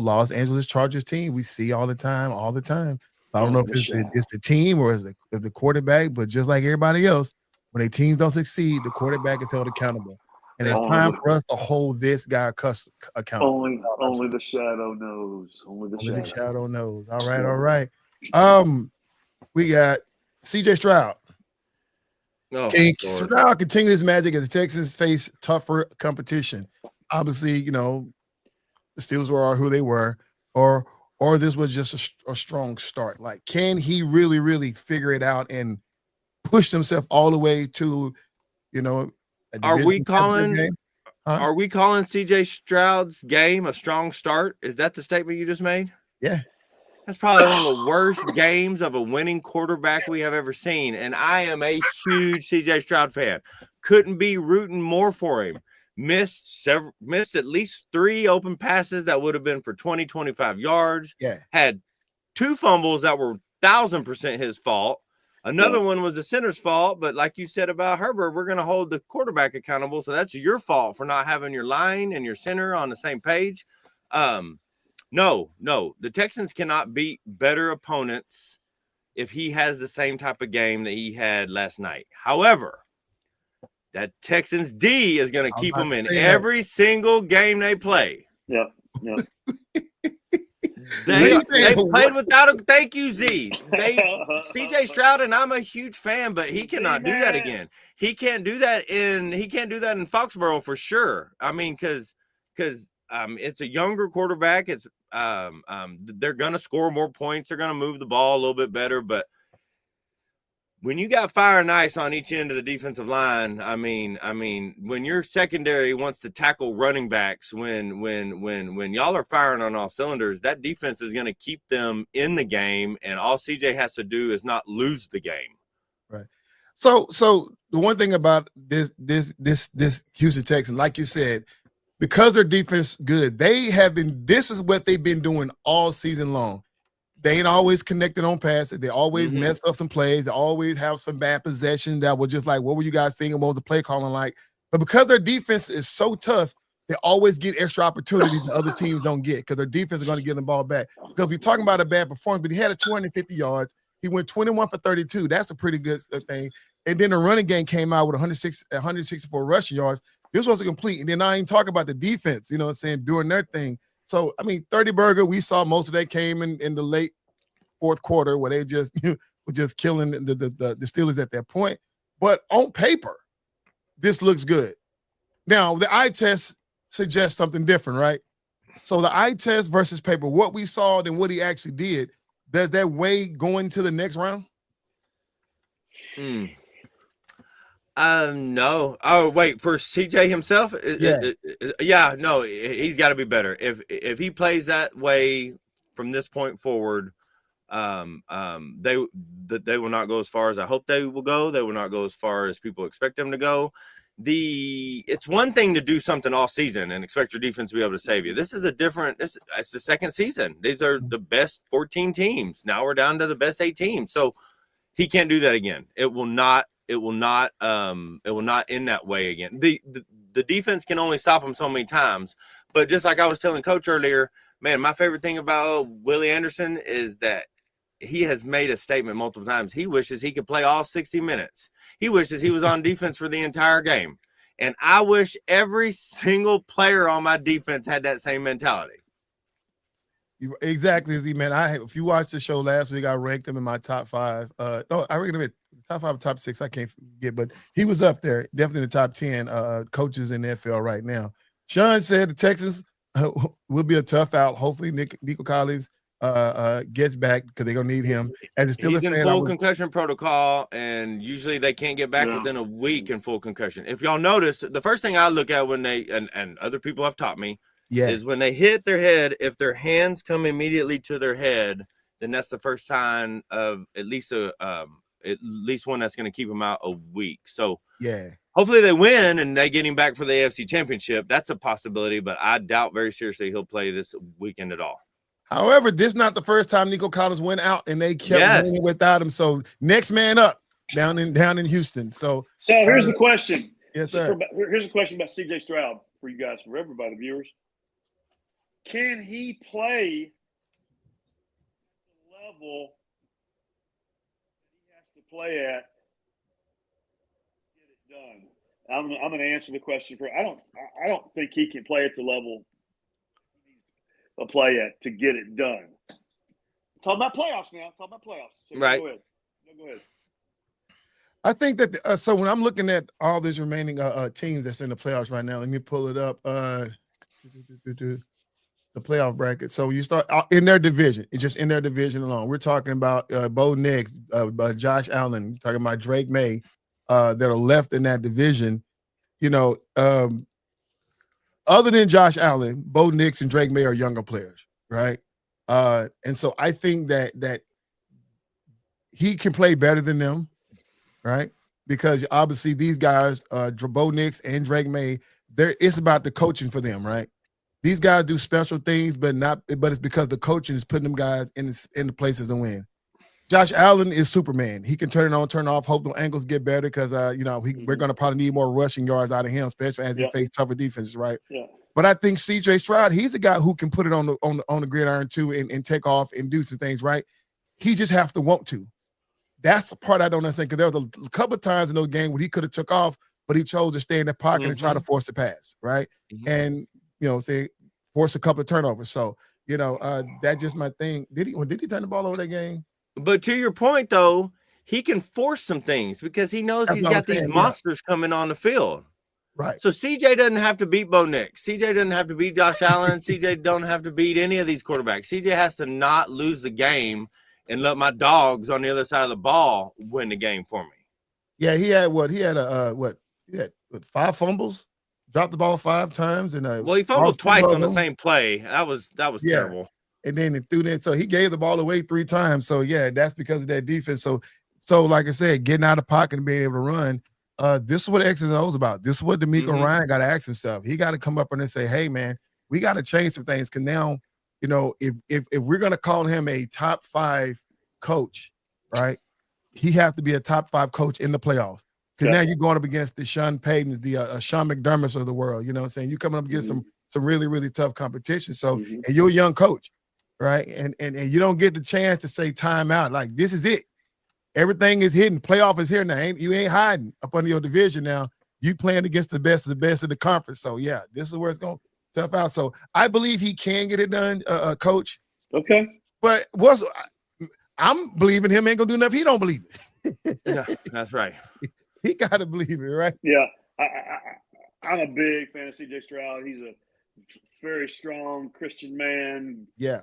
Los Angeles Chargers team we see all the time. So I don't know if it's the team or is the quarterback, but just like everybody else, when their teams don't succeed, the quarterback is held accountable. And it's time for us to hold this guy accountable. Only the shadow knows. Only the shadow knows. All right. We got CJ Stroud. Can Stroud continue his magic as the Texans face tougher competition? Obviously, the Steelers were who they were, or this was just a strong start. Like, can he really, really figure it out and push himself all the way to, Are we calling CJ Stroud's game a strong start? Is that the statement you just made? Yeah. That's probably one of the worst games of a winning quarterback we have ever seen. And I am a huge CJ Stroud fan. Couldn't be rooting more for him. Missed at least 3 open passes that would have been for 20, 25 yards. Yeah. Had 2 fumbles that were 1,000% his fault. Another one was the center's fault. But like you said about Herbert, we're going to hold the quarterback accountable. So that's your fault for not having your line and your center on the same page. No, the Texans cannot beat better opponents if he has the same type of game that he had last night. However, that Texans D is going to keep them in every single game they play. Yeah. They played without thank you, Z. CJ Stroud, and I'm a huge fan, but he cannot do that again. He can't do that in Foxborough for sure. I mean, because it's a younger quarterback. It's they're going to score more points. They're going to move the ball a little bit better. But when you got fire and ice on each end of the defensive line, I mean, when your secondary wants to tackle running backs, when y'all are firing on all cylinders, that defense is going to keep them in the game, and all CJ has to do is not lose the game. Right. So the one thing about this Houston Texans, like you said, because their defense good, this is what they've been doing all season long. They ain't always connected on passes. They always mess up some plays. They always have some bad possessions that were just like, what were you guys thinking? What was the play calling like? But because their defense is so tough, they always get extra opportunities that other teams don't get because their defense is going to get the ball back. Because we're talking about a bad performance, but he had 250 yards. He went 21 for 32. That's a pretty good thing. And then the running game came out with 164 rushing yards. This was a complete. And then I ain't talking about the defense, doing their thing. So, 30 burger, we saw most of that came in the late fourth quarter where they just were just killing the Steelers at that point. But on paper, this looks good. Now, the eye test suggests something different, right? So the eye test versus paper, what we saw and what he actually did, does that weigh going to the next round? No. Oh, wait, for CJ himself? Yeah. No, he's got to be better. If he plays that way from this point forward, They will not go as far as I hope they will go. They will not go as far as people expect them to go. It's one thing to do something all season and expect your defense to be able to save you. This is it's the second season. These are the best 14 teams. Now we're down to the best 8 teams. So he can't do that again. It will not end that way again. The defense can only stop him so many times. But just like I was telling Coach earlier, man, my favorite thing about Willie Anderson is that he has made a statement multiple times. He wishes he could play all 60 minutes. He wishes he was on defense for the entire game. And I wish every single player on my defense had that same mentality. Exactly, Z-Man. If you watched the show last week, I ranked him in my top 5. I ranked him at top 5, top 6. I can't forget, but he was up there, definitely in the top 10 coaches in the NFL right now. Sean said the Texans will be a tough out. Hopefully, Nico Collins gets back because they're gonna need him. And he's in full concussion protocol, and usually they can't get back within a week in full concussion. If y'all notice, the first thing I look at when they and other people have taught me is when they hit their head. If their hands come immediately to their head, then that's the first sign of at least one that's going to keep them out a week. So hopefully they win and they get him back for the AFC Championship. That's a possibility, but I doubt very seriously he'll play this weekend at all. However, this is not the first time Nico Collins went out and they kept winning without him. So next man up down in Houston. So here's the question. Yes, sir. Here's a question about CJ Stroud for you guys, for everybody, viewers. Can he play at the level he has to play at? Get it done. I'm going to answer the question for. I don't think he can play at the level a play at to get it done. Talk about playoffs now. So right. Go ahead. I think that so when I'm looking at all these remaining teams that's in the playoffs right now, let me pull it up. The playoff bracket. So you start in their division. It's just in their division alone. We're talking about Bo Nix, Josh Allen. We're talking about Drake May that are left in that division. Other than Josh Allen, Bo Nix and Drake May are younger players, right? And so I think that he can play better than them, right? Because obviously these guys, Bo Nix and Drake May, it's about the coaching for them, right? These guys do special things, but it's because the coaching is putting them guys in the places to win. Josh Allen is Superman. He can turn it on, turn it off, hope the angles get better because we're going to probably need more rushing yards out of him, especially as he faces tougher defenses, right? Yeah. But I think CJ Stroud, he's a guy who can put it on the gridiron too and take off and do some things, right? He just has to want to. That's the part I don't understand because there was a couple of times in those games where he could have took off, but he chose to stay in the pocket and try to force the pass, right? And force a couple of turnovers. So that's just my thing. Did he turn the ball over that game? But to your point, though, he can force some things because he knows he's got these monsters coming on the field. Right. So CJ doesn't have to beat Bo Nix. CJ doesn't have to beat Josh Allen. CJ don't have to beat any of these quarterbacks. CJ has to not lose the game and let my dogs on the other side of the ball win the game for me. Yeah, he had 5 fumbles, dropped the ball 5 times, and he fumbled twice on the same play. That was terrible. And then it threw that. So he gave the ball away 3 times. So that's because of that defense. So like I said, getting out of the pocket and being able to run. This is what X's and O's about. This is what D'Amico Ryan got to ask himself. He got to come up and say, "Hey, man, we got to change some things." Because now, if we're gonna call him a top 5 coach, right? He has to be a top 5 coach in the playoffs. Because now you're going up against the Sean Paytons, the Sean McDermott's of the world. You know what I'm saying? You're coming up against some really, really tough competition. So, and you're a young coach, right? And you don't get the chance to say timeout. Like, this is it. Everything is hidden. Playoff is here now. You ain't hiding up under your division now. You playing against the best of the conference. So, this is where it's going to tough out. So, I believe he can get it done, Coach. Okay. But I'm believing him ain't going to do enough. He don't believe it. Yeah, that's right. He got to believe it, right? Yeah. I'm a big fan of CJ Stroud. He's a very strong Christian man. Yeah.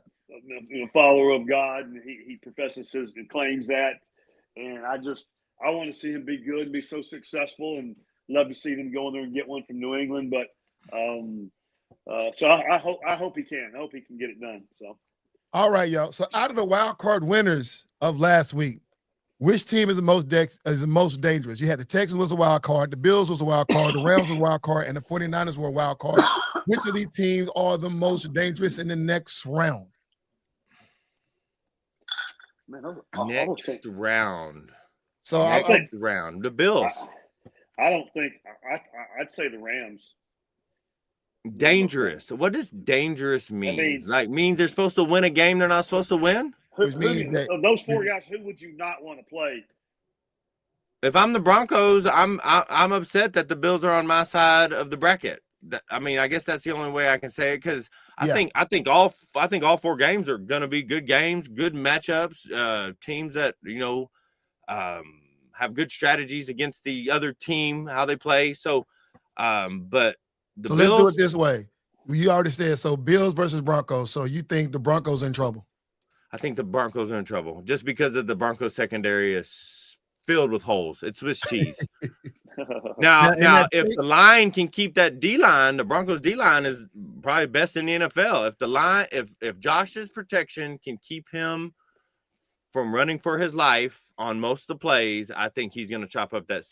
Follower of God. And he professes and claims that. And I want to see him be good and be so successful, and love to see them go in there and get one from New England. But so I hope he can. I hope he can get it done. So All right, y'all. So out of the wild card winners of last week, which team is the most dangerous? You had the Texans was a wild card, the Bills was a wild card, the Rams was a wild card, and the 49ers were a wild card. Which of these teams are the most dangerous in the next round? Man, Next round. So next round. The Bills. I don't think I'd say the Rams. Dangerous. What does dangerous mean? Means they're supposed to win a game they're not supposed to win? Which means that of those four guys, who would you not want to play? If I'm the Broncos, I'm upset that the Bills are on my side of the bracket. I guess that's the only way I can say it, because I think all four games are going to be good games, good matchups, teams that have good strategies against the other team, how they play. So, but the Bills, let's do it this way. You already said so. Bills versus Broncos. So you think the Broncos are in trouble? I think the Broncos are in trouble just because of the Broncos secondary is filled with holes. It's Swiss cheese. Now, if the line can keep that D-line, the Broncos D-line is probably best in the NFL. If the line, if Josh's protection can keep him from running for his life on most of the plays, I think he's going to chop up that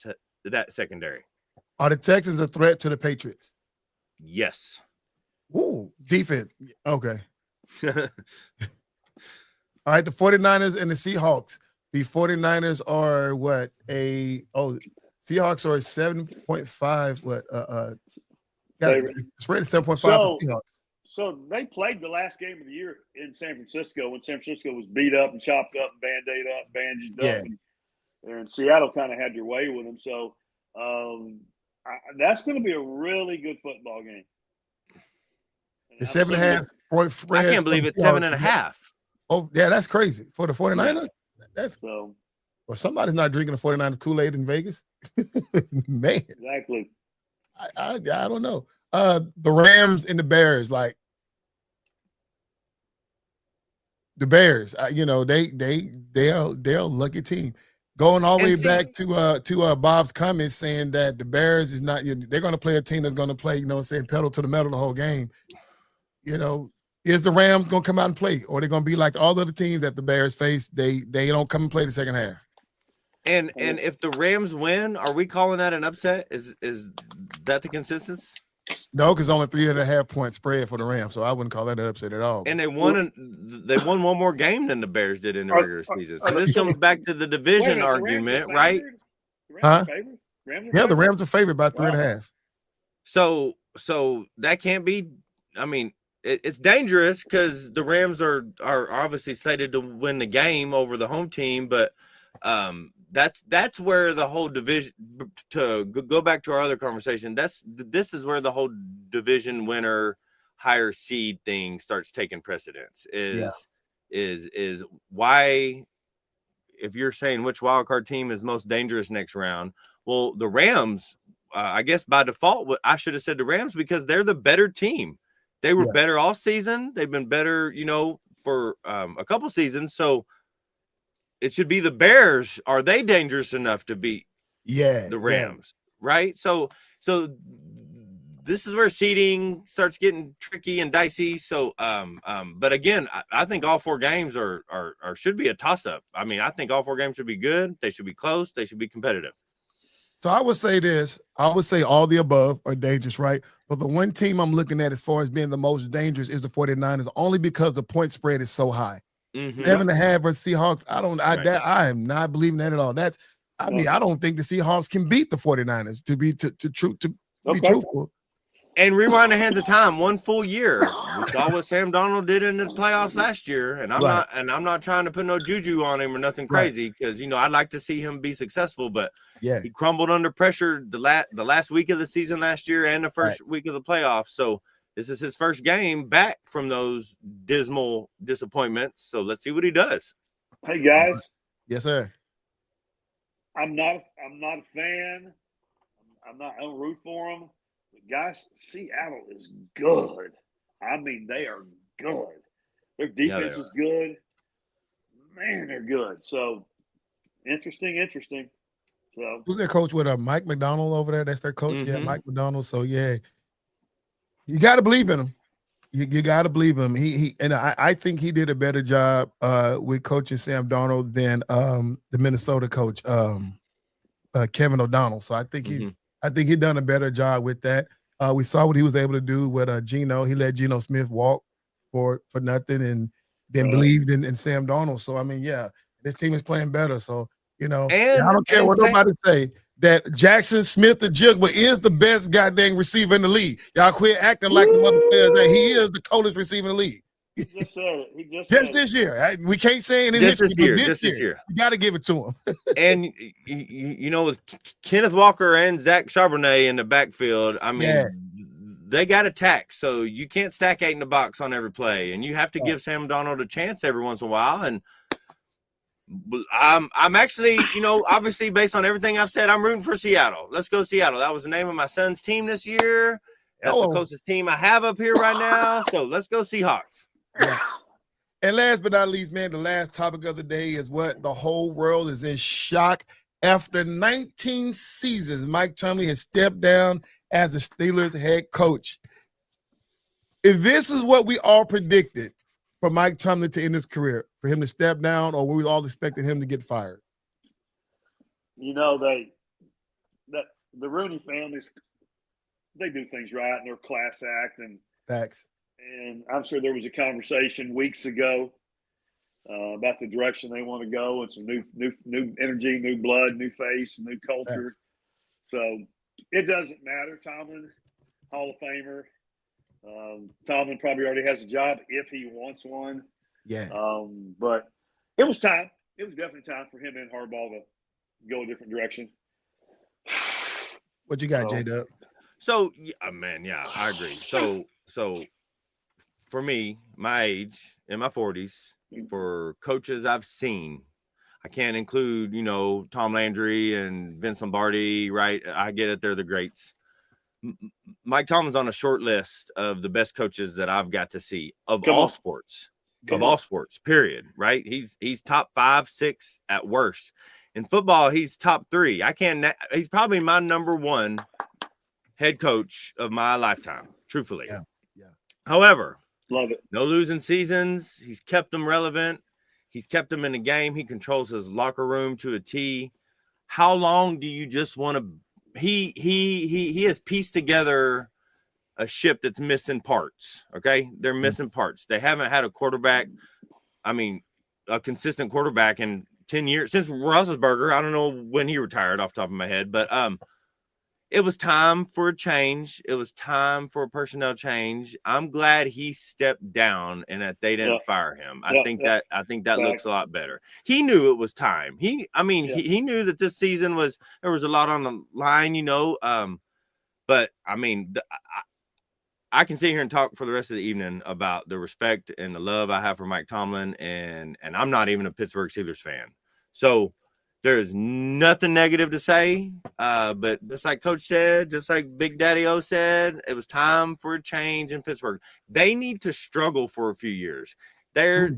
secondary. Are the Texans a threat to the Patriots? Yes. Ooh, defense. Okay. All right, the 49ers and the Seahawks. The 49ers are what? Seahawks are 7.5. Spread is 7.5 for Seahawks. So they played the last game of the year in San Francisco when San Francisco was beat up and chopped up, Band-Aid up, bandaged up. And Seattle kind of had their way with them. So that's going to be a really good football game. The 7.5 point spread. I can't believe it's 7.5. Oh, yeah, that's crazy. For the 49ers? That's so. Well, somebody's not drinking the 49ers Kool-Aid in Vegas. Man. Exactly. I don't know. The Rams and the Bears, the Bears, they're a lucky team. Going all the way back to Bob's comments saying that the Bears is not, they're going to play a team that's going to play, pedal to the metal the whole game. Is the Rams going to come out and play, or are they going to be like all the other teams that the Bears face? They don't come and play the second half. And if the Rams win, are we calling that an upset? Is that the consensus? No, because only 3.5 point spread for the Rams, so I wouldn't call that an upset at all. And they won one more game than the Bears did in the regular season. So this comes back to the division argument, right? Huh? Yeah, the Rams are favored by 3.5. So that can't be. I mean, it's dangerous because the Rams are obviously slated to win the game over the home team, but that's where the whole division, to go back to our other conversation, this is where the whole division winner higher seed thing starts taking precedence. Is why, if you're saying which wild card team is most dangerous next round, well, the Rams, I guess by default, I should have said the Rams because they're the better team. They were better all season. They've been better, for a couple seasons. So it should be the Bears. Are they dangerous enough to beat the Rams? Right. So this is where seeding starts getting tricky and dicey. So, but again, I think all four games are should be a toss up. I mean, I think all four games should be good. They should be close. They should be competitive. So I would say this. I would say all the above are dangerous, right? But the one team I'm looking at as far as being the most dangerous is the 49ers, only because the point spread is so high. 7.5 versus Seahawks. I am not believing that at all. I don't think the Seahawks can beat the 49ers to be truthful. And rewind the hands of time, one full year. We saw what Sam Darnold did in the playoffs last year, and I'm not trying to put no juju on him or nothing crazy because I'd like to see him be successful, but he crumbled under pressure the last week of the season last year and the first week of the playoffs. So this is his first game back from those dismal disappointments. So let's see what he does. Hey guys. Yes, sir. I'm not a fan. I don't root for him. Guys, Seattle is good. I mean, they are good. Their defense is good. Man, they're good. So, interesting. So, who's their coach with Mike McDonald over there? That's their coach. Yeah, Mike McDonald. So, you got to believe in him. You got to believe him. I think he did a better job with coaching Sam Darnold than the Minnesota coach Kevin O'Donnell. So I think he done a better job with that. We saw what he was able to do with Geno. He let Geno Smith walk for nothing, and then believed in Sam Darnold. So I mean, yeah, this team is playing better. So I don't care what nobody say. That Jackson Smith the Jigba is the best goddamn receiver in the league. Y'all quit acting like the other players that he is the coldest receiver in the league. He just said it. He just this year. We can't say it in this history, year. This year. You got to give it to him. And with Kenneth Walker and Zach Charbonnet in the backfield, I mean, they got attacked. So you can't stack 8 in the box on every play, and you have to give Sam Darnold a chance every once in a while. And I'm actually, obviously based on everything I've said, I'm rooting for Seattle. Let's go Seattle. That was the name of my son's team this year. That's the closest team I have up here right now. So let's go Seahawks. Yeah. And last but not least, man, the last topic of the day is what the whole world is in shock. After 19 seasons, Mike Tomlin has stepped down as the Steelers head coach. If this is what we all predicted for Mike Tomlin to end his career, for him to step down, or were we all expecting him to get fired? The Rooney families, they do things right, and they're class act, and facts. And I'm sure there was a conversation weeks ago about the direction they want to go, and some new energy, new blood, new face, new culture. Facts. So it doesn't matter. Tomlin, Hall of Famer. Tomlin probably already has a job if he wants one. Yeah. But it was time. It was definitely time for him and Harbaugh to go a different direction. What you got, J-Dub? So, I agree. So for me, my age, in my 40s, for coaches I've seen, I can't include, Tom Landry and Vince Lombardi, right? I get it. They're the greats. Mike Tomlin's on a short list of the best coaches that I've got to see of all sports, period. Right. He's top 5, 6 at worst. In football, he's top 3. He's probably my number 1 head coach of my lifetime, truthfully. Yeah. However, love it. No losing seasons. He's kept them relevant. He's kept them in the game. He controls his locker room to a T. How long do you just want to? He has pieced together a ship that's missing parts. Okay, they're missing parts. They haven't had a quarterback. I mean, a consistent quarterback in 10 years since Roethlisberger. I don't know when he retired off the top of my head, but it was time for a change. It was time for a personnel change. I'm glad he stepped down and that they didn't fire him. I think that looks a lot better. He knew it was time. He knew that this season there was a lot on the line, but I mean, I can sit here and talk for the rest of the evening about the respect and the love I have for Mike Tomlin, and I'm not even a Pittsburgh Steelers fan. So there's nothing negative to say, but just like Coach said, just like Big Daddy O said, it was time for a change in Pittsburgh. They need to struggle for a few years. They're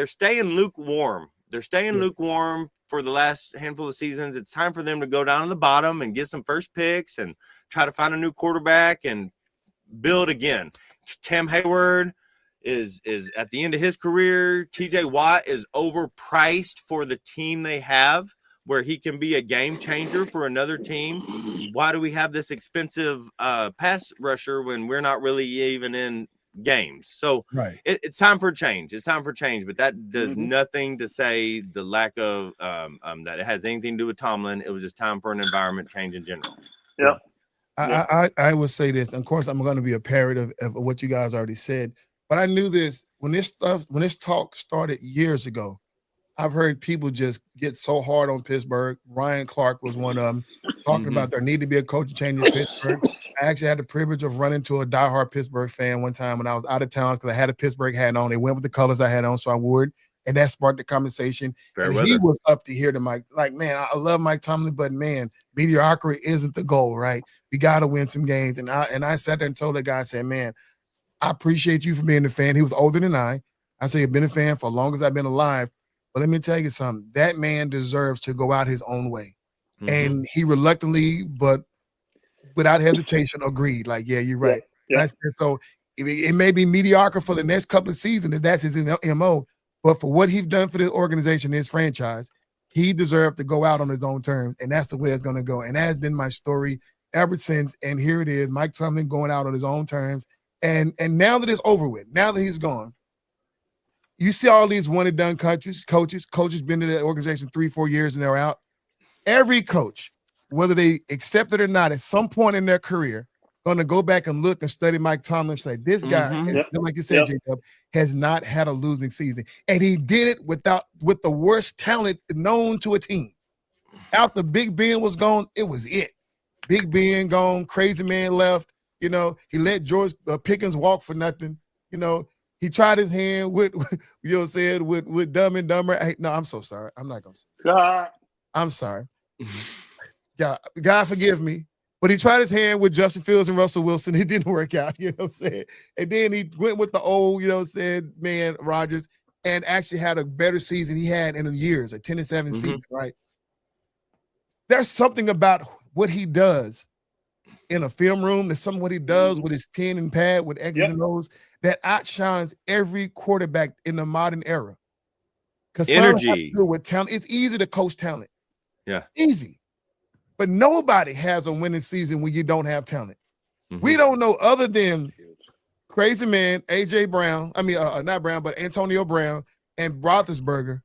staying lukewarm. They're staying lukewarm for the last handful of seasons. It's time for them to go down to the bottom and get some first picks and try to find a new quarterback and build again. Cam Hayward is at the end of his career. TJ Watt is overpriced for the team they have, where he can be a game changer for another team. Why do we have this expensive pass rusher when we're not really even in games? So it's time for a change. It's time for change, but that does nothing to say the lack of that it has anything to do with Tomlin. It was just time for an environment change in general. Yeah. I would say this. Of course, I'm going to be a parrot of what you guys already said, but I knew this when this talk started years ago. I've heard people just get so hard on Pittsburgh. Ryan Clark was one of them, talking about there need to be a coaching change in Pittsburgh. I actually had the privilege of running to a diehard Pittsburgh fan one time when I was out of town because I had a Pittsburgh hat on. They went with the colors I had on, so I would, and that sparked the conversation. And he was up to hear to Mike. Like, man, I love Mike Tomlin, but man, mediocrity isn't the goal, right? We got to win some games. And I sat there and told that guy, I said, man, I appreciate you for being a fan. He was older than I. I say I've been a fan for as long as I've been alive. But let me tell you something. That man deserves to go out his own way. And he reluctantly, but without hesitation, agreed. Like, yeah, you're right. Yeah. So It may be mediocre for the next couple of seasons if that's his MO, but for what he's done for this organization, his franchise, he deserved to go out on his own terms, and that's the way it's going to go. And that has been my story ever since. And here it is, Mike Tomlin going out on his own terms. And now that it's over with, now that he's gone, you see all these one-and-done coaches been to the organization 3-4 years and they're out. Every coach, whether they accept it or not, at some point in their career, going to go back and look and study Mike Tomlin and say, this guy, like you said, Jacob, has not had a losing season. And he did it with the worst talent known to a team. After Big Ben was gone, it was it. Big Ben gone, Crazy Man left. He let George Pickens walk for nothing. He tried his hand with with Dumb and Dumber. Hey, no, I'm so sorry. I'm not going to. I'm sorry. God forgive me. But he tried his hand with Justin Fields and Russell Wilson. It didn't work out, you know what I'm saying? And then he went with the old, man, Rodgers, and actually had a better season he had in years, a 10-7 season, right? There's something about what he does in a film room. There's something what he does with his pen and pad, with X's and O's, that outshines every quarterback in the modern era. Because energy with talent, it's easy to coach talent. Yeah. Easy. But nobody has a winning season when you don't have talent. We don't know other than Crazy Man, AJ Brown. I mean, not Brown, but Antonio Brown and Roethlisberger.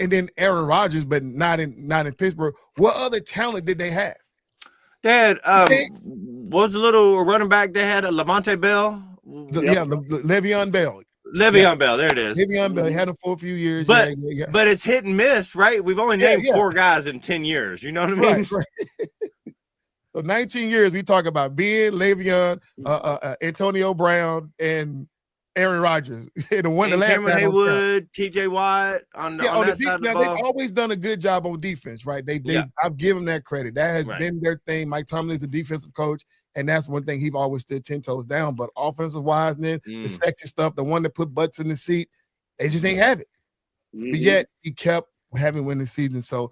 And then Aaron Rodgers, but not in Pittsburgh. What other talent did they have? They had what was the little running back they had? Lavonte Bell. Le'Veon Bell. Le'Veon Bell, there it is. Le'Veon Bell, he had him for a few years. But it's hit and miss, right? We've only named 4 guys in 10 years. You know what I mean? Right. So 19 years, we talk about Ben, Le'Veon, Antonio Brown, and Aaron Rodgers. Cameron Haywood, TJ Watt on that side of the ball. They've always done a good job on defense, right? I've given them that credit. That has been their thing. Mike Tomlin is a defensive coach. And that's one thing he's always stood 10 toes down. But offensive wise, then the sexy stuff, the one that put butts in the seat, they just ain't have it. But yet he kept having winning seasons. So,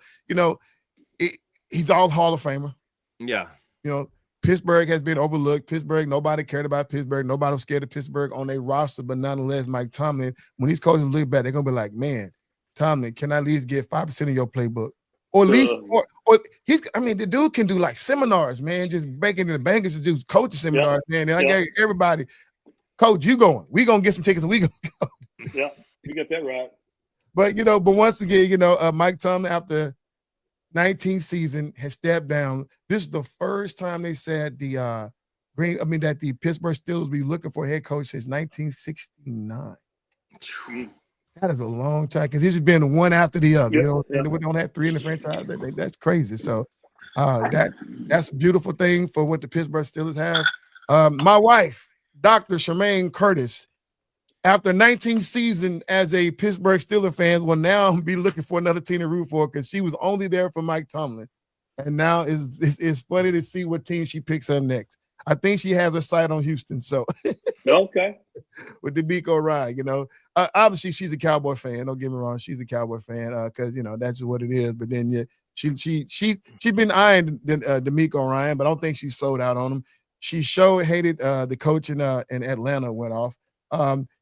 he's all Hall of Famer. Yeah. Pittsburgh has been overlooked. Pittsburgh, nobody cared about Pittsburgh. Nobody was scared of Pittsburgh on their roster. But nonetheless, Mike Tomlin, when these coaches look back, they're going to be like, man, Tomlin, can I at least get 5% of your playbook? Or at least, or the dude can do like seminars, man, just breaking in the bankers to do coaching seminars, man. And I gave everybody, coach, you going. We going to get some tickets and we going to go. Yeah, you got that right. But, but once again, Mike Tomlin, after 19th season, has stepped down. This is the first time they said that the Pittsburgh Steelers be looking for a head coach since 1969. That is a long time because he's been one after the other. We don't have 3 in the franchise. That's crazy. So that's a beautiful thing for what the Pittsburgh Steelers have. My wife, Dr. Charmaine Curtis, after 19 seasons as a Pittsburgh Steelers fan, will now be looking for another team to root for because she was only there for Mike Tomlin. And now it's funny to see what team she picks up next. I think she has her sight on Houston. So okay, with the D'Amico ride, obviously she's a Cowboy fan. Don't get me wrong, she's a Cowboy fan because that's just what it is. But then she's been eyeing D'Amico Ryan, but I don't think she sold out on him. She hated the coach in Atlanta went off.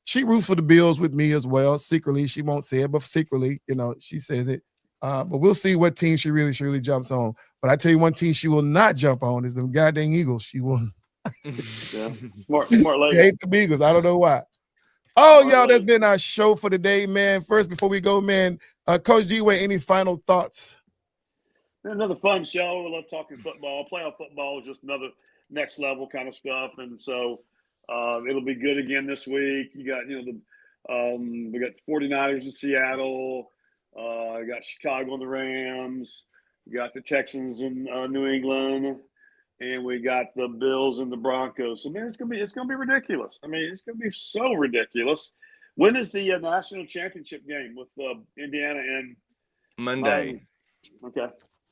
She roots for the Bills with me as well. Secretly, she won't say it, but secretly, she says it. But we'll see what team she really jumps on. But I tell you one team she will not jump on is the goddamn Eagles. She will. Smart lady. Hate the Eagles. I don't know why. Oh, y'all, that's been our show for the day, man. First, before we go, man, Coach G-Way, any final thoughts? Another fun show. We love talking football. Playoff football is just another next level kind of stuff. And so it'll be good again this week. You got, we got 49ers in Seattle. I got Chicago and the Rams. We got the Texans in New England, and we got the Bills and the Broncos. So man, it's gonna be ridiculous. I mean, it's gonna be so ridiculous. When is the national championship game with Indiana and Monday? Okay.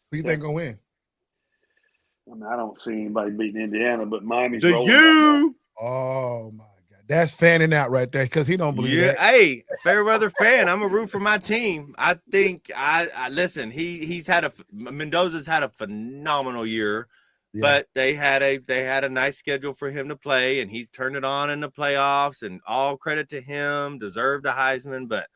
Who you think gonna win? I mean, I don't see anybody beating Indiana, but Miami's Do rolling. you? Oh my God, that's fanning out right there because he don't believe that. Hey, FairWeather fan, I'm a root for my team. I think I listen. He's had Mendoza's had a phenomenal year. But they had a nice schedule for him to play, and he's turned it on in the playoffs. And all credit to him, deserved a Heisman. But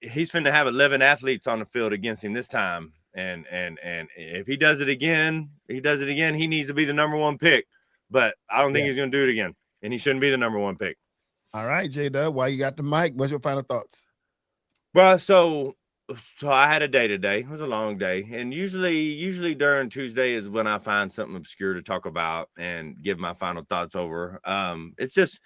he's finna have 11 athletes on the field against him this time. And if he does it again, he needs to be the number one pick. But I don't think he's gonna do it again, and he shouldn't be the number one pick. All right, J-Dub, while you got the mic, what's your final thoughts? Well, so I had a day today. It was a long day, and usually during Tuesday is when I find something obscure to talk about and give my final thoughts over. It's just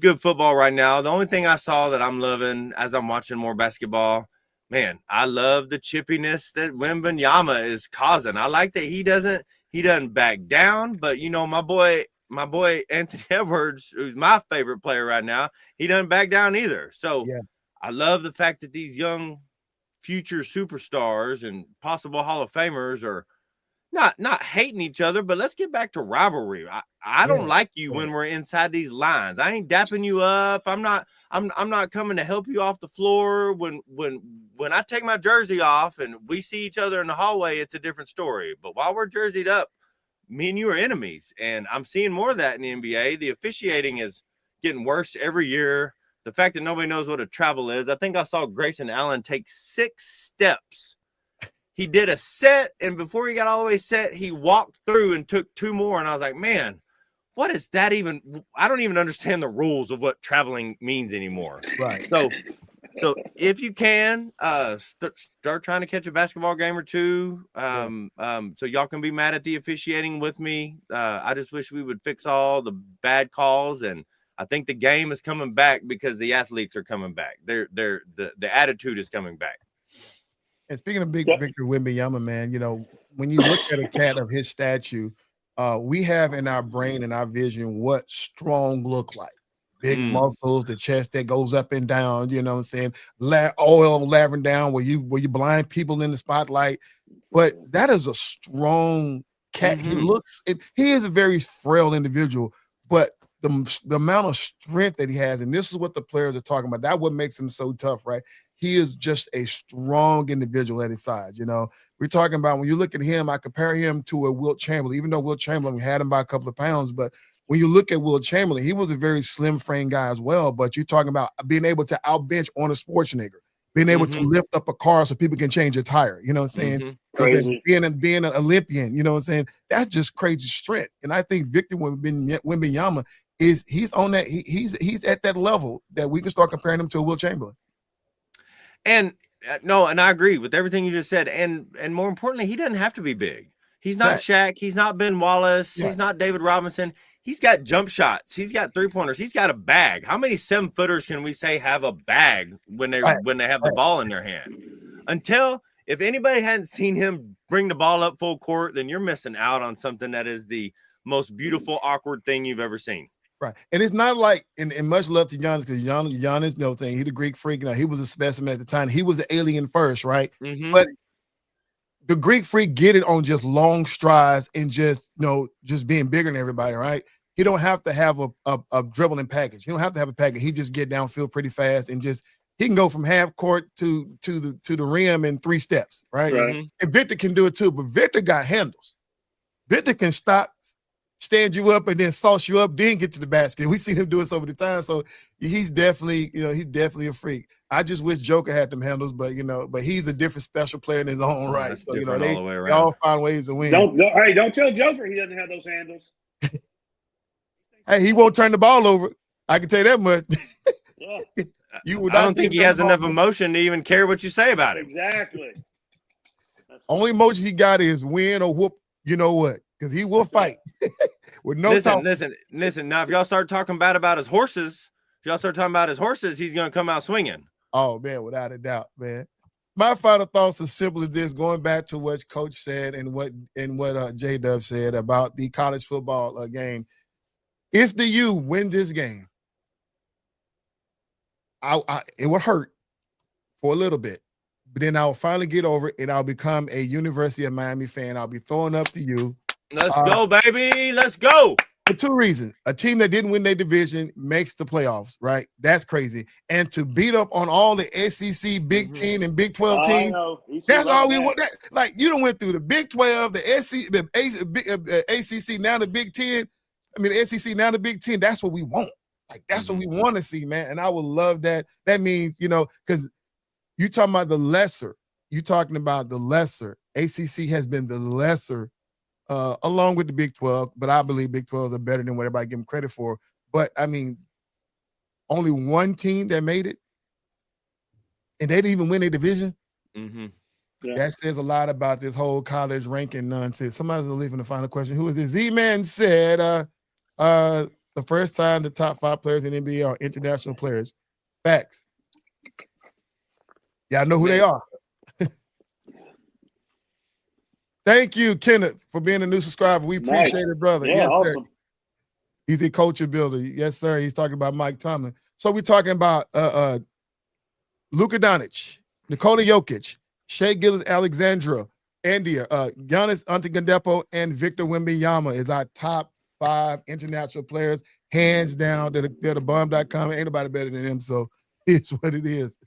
good football right now. The only thing I saw that I'm loving as I'm watching more basketball, man, I love the chippiness that Wembanyama is causing. I like that he doesn't back down, but my boy Anthony Edwards, who's my favorite player right now, he doesn't back down either. So I love the fact that these young future superstars and possible Hall of Famers are not hating each other, but let's get back to rivalry. I don't like you when we're inside these lines. I ain't dapping you up. I'm not coming to help you off the floor. When I take my jersey off and we see each other in the hallway, it's a different story. But while we're jerseyed up, me and you are enemies, and I'm seeing more of that in the NBA. The officiating is getting worse every year. The fact that nobody knows what a travel is. I think I saw Grayson Allen take 6 steps. He did a set, and before he got all the way set, he walked through and took 2 more. And I was like, man, what is that even? I don't even understand the rules of what traveling means anymore. Right. So if you can, start trying to catch a basketball game or two. So y'all can be mad at the officiating with me. I just wish we would fix all the bad calls, and I think the game is coming back because the athletes are coming back. The attitude is coming back. And speaking of Victor Wembanyama, man, when you look at a cat of his stature, we have in our brain and our vision what strong look like. Big muscles, the chest that goes up and down, you know what I'm saying? Oil lavering down where you blind people in the spotlight. But that is a strong cat. He is a very frail individual, but the amount of strength that he has, and this is what the players are talking about, that what makes him so tough, right? He is just a strong individual at his side. We're talking about, when you look at him, I compare him to a Wilt Chamberlain, even though Wilt Chamberlain had him by a couple of pounds. But when you look at Wilt Chamberlain, he was a very slim frame guy as well. But you're talking about being able to outbench on a Schwarzenegger, being able to lift up a car so people can change a tire. You know what I'm saying? Being an Olympian, you know what I'm saying? That's just crazy strength. And I think Victor Wembanyama he's on that. He's at that level that we can start comparing him to a Wilt Chamberlain. And and I agree with everything you just said. And more importantly, he doesn't have to be big. He's not Shaq. He's not Ben Wallace. He's not David Robinson. He's got jump shots. He's got 3-pointers. He's got a bag. How many 7-footers can we say have a bag when they have the ball in their hand? If anybody hadn't seen him bring the ball up full court, then you're missing out on something that is the most beautiful, awkward thing you've ever seen. Right. And it's not like, and much love to Giannis, because Giannis, saying he's the Greek freak. He was a specimen at the time. He was the alien first, right? But the Greek freak get it on just long strides and just being bigger than everybody, right? He don't have to have a dribbling package. He don't have to have a package. He just get downfield pretty fast and he can go from half court to the rim in 3 steps, right? And Victor can do it too, but Victor got handles. Victor can stand you up and then sauce you up, then get to the basket. We seen him do it over the time. So he's definitely a freak. I just wish Joker had them handles, but he's a different special player in his own right. So they all find ways to win. Don't tell Joker he doesn't have those handles. Hey, he won't turn the ball over. I can tell you that much. I don't think he has enough emotion to even care what you say about him. Exactly. Only emotion he got is win or whoop. You know what? Because he will fight. With no listen. Now, if y'all start talking bad about his horses, he's gonna come out swinging. Oh man, without a doubt, man. My final thoughts are simply this: going back to what Coach said and what J-Dub said about the college football game. If the U win this game, it would hurt for a little bit, but then I'll finally get over it and I'll become a University of Miami fan. I'll be throwing up to you. Let's go, baby. Let's go. For two reasons. A team that didn't win their division makes the playoffs, right? That's crazy. And to beat up on all the SEC, Big 10, and Big 12 teams, that's all we want. Like, you done went through the Big 12, the SEC, the ACC, now the Big 10. I mean, the SEC, now the Big 10. That's what we want. Like, that's what we want to see, man. And I would love that. That means, because you talking about the lesser. You talking about the lesser. ACC has been the lesser along with the Big 12, but I believe Big 12s are better than what everybody give them credit for. But, I mean, only one team that made it, and they didn't even win their division. Yeah. That says a lot about this whole college ranking nonsense. Somebody's leaving the final question. Who is this? Z-Man said the first time the top 5 players in NBA are international players. Facts. Yeah, I know who they are. Thank you, Kenneth, for being a new subscriber. We appreciate it, brother. Yeah, yes, awesome. Sir. He's a culture builder. Yes, sir. He's talking about Mike Tomlin. So we're talking about Luka Doncic, Nikola Jokic, Shai Gilgeous-Alexander, Giannis Antetokounmpo, and Victor Wembanyama is our top 5 international players, hands down. They're the bomb.com. Ain't nobody better than them, so it's what it is.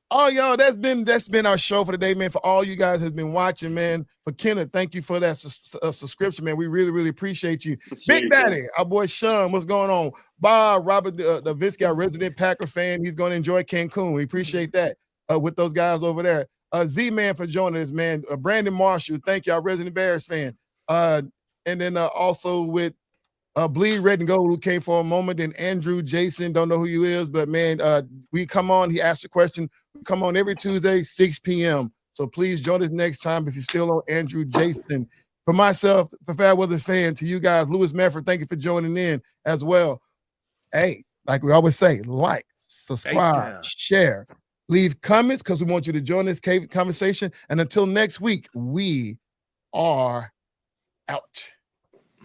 Oh, y'all, that's been our show for today, man. For all you guys who's been watching, man. For Kenneth, thank you for that subscription, man. We really, really appreciate you. Big Daddy, our boy Sean, what's going on? Bob, Robert Davidsky, our resident Packer fan. He's going to enjoy Cancun. We appreciate that with those guys over there. Z-Man for joining us, man. Brandon Marshall, thank you, our resident Bears fan. And then also with Bleed Red and Gold, who came for a moment, and Andrew Jason, don't know who you is, but man, we come on. He asked a question. We come on every Tuesday, 6 p.m. So please join us next time if you're still on Andrew Jason. For myself, for FairWeather fan, to you guys, Louis Medford, thank you for joining in as well. Hey, like we always say, like, subscribe, share, leave comments because we want you to join this conversation. And until next week, we are out.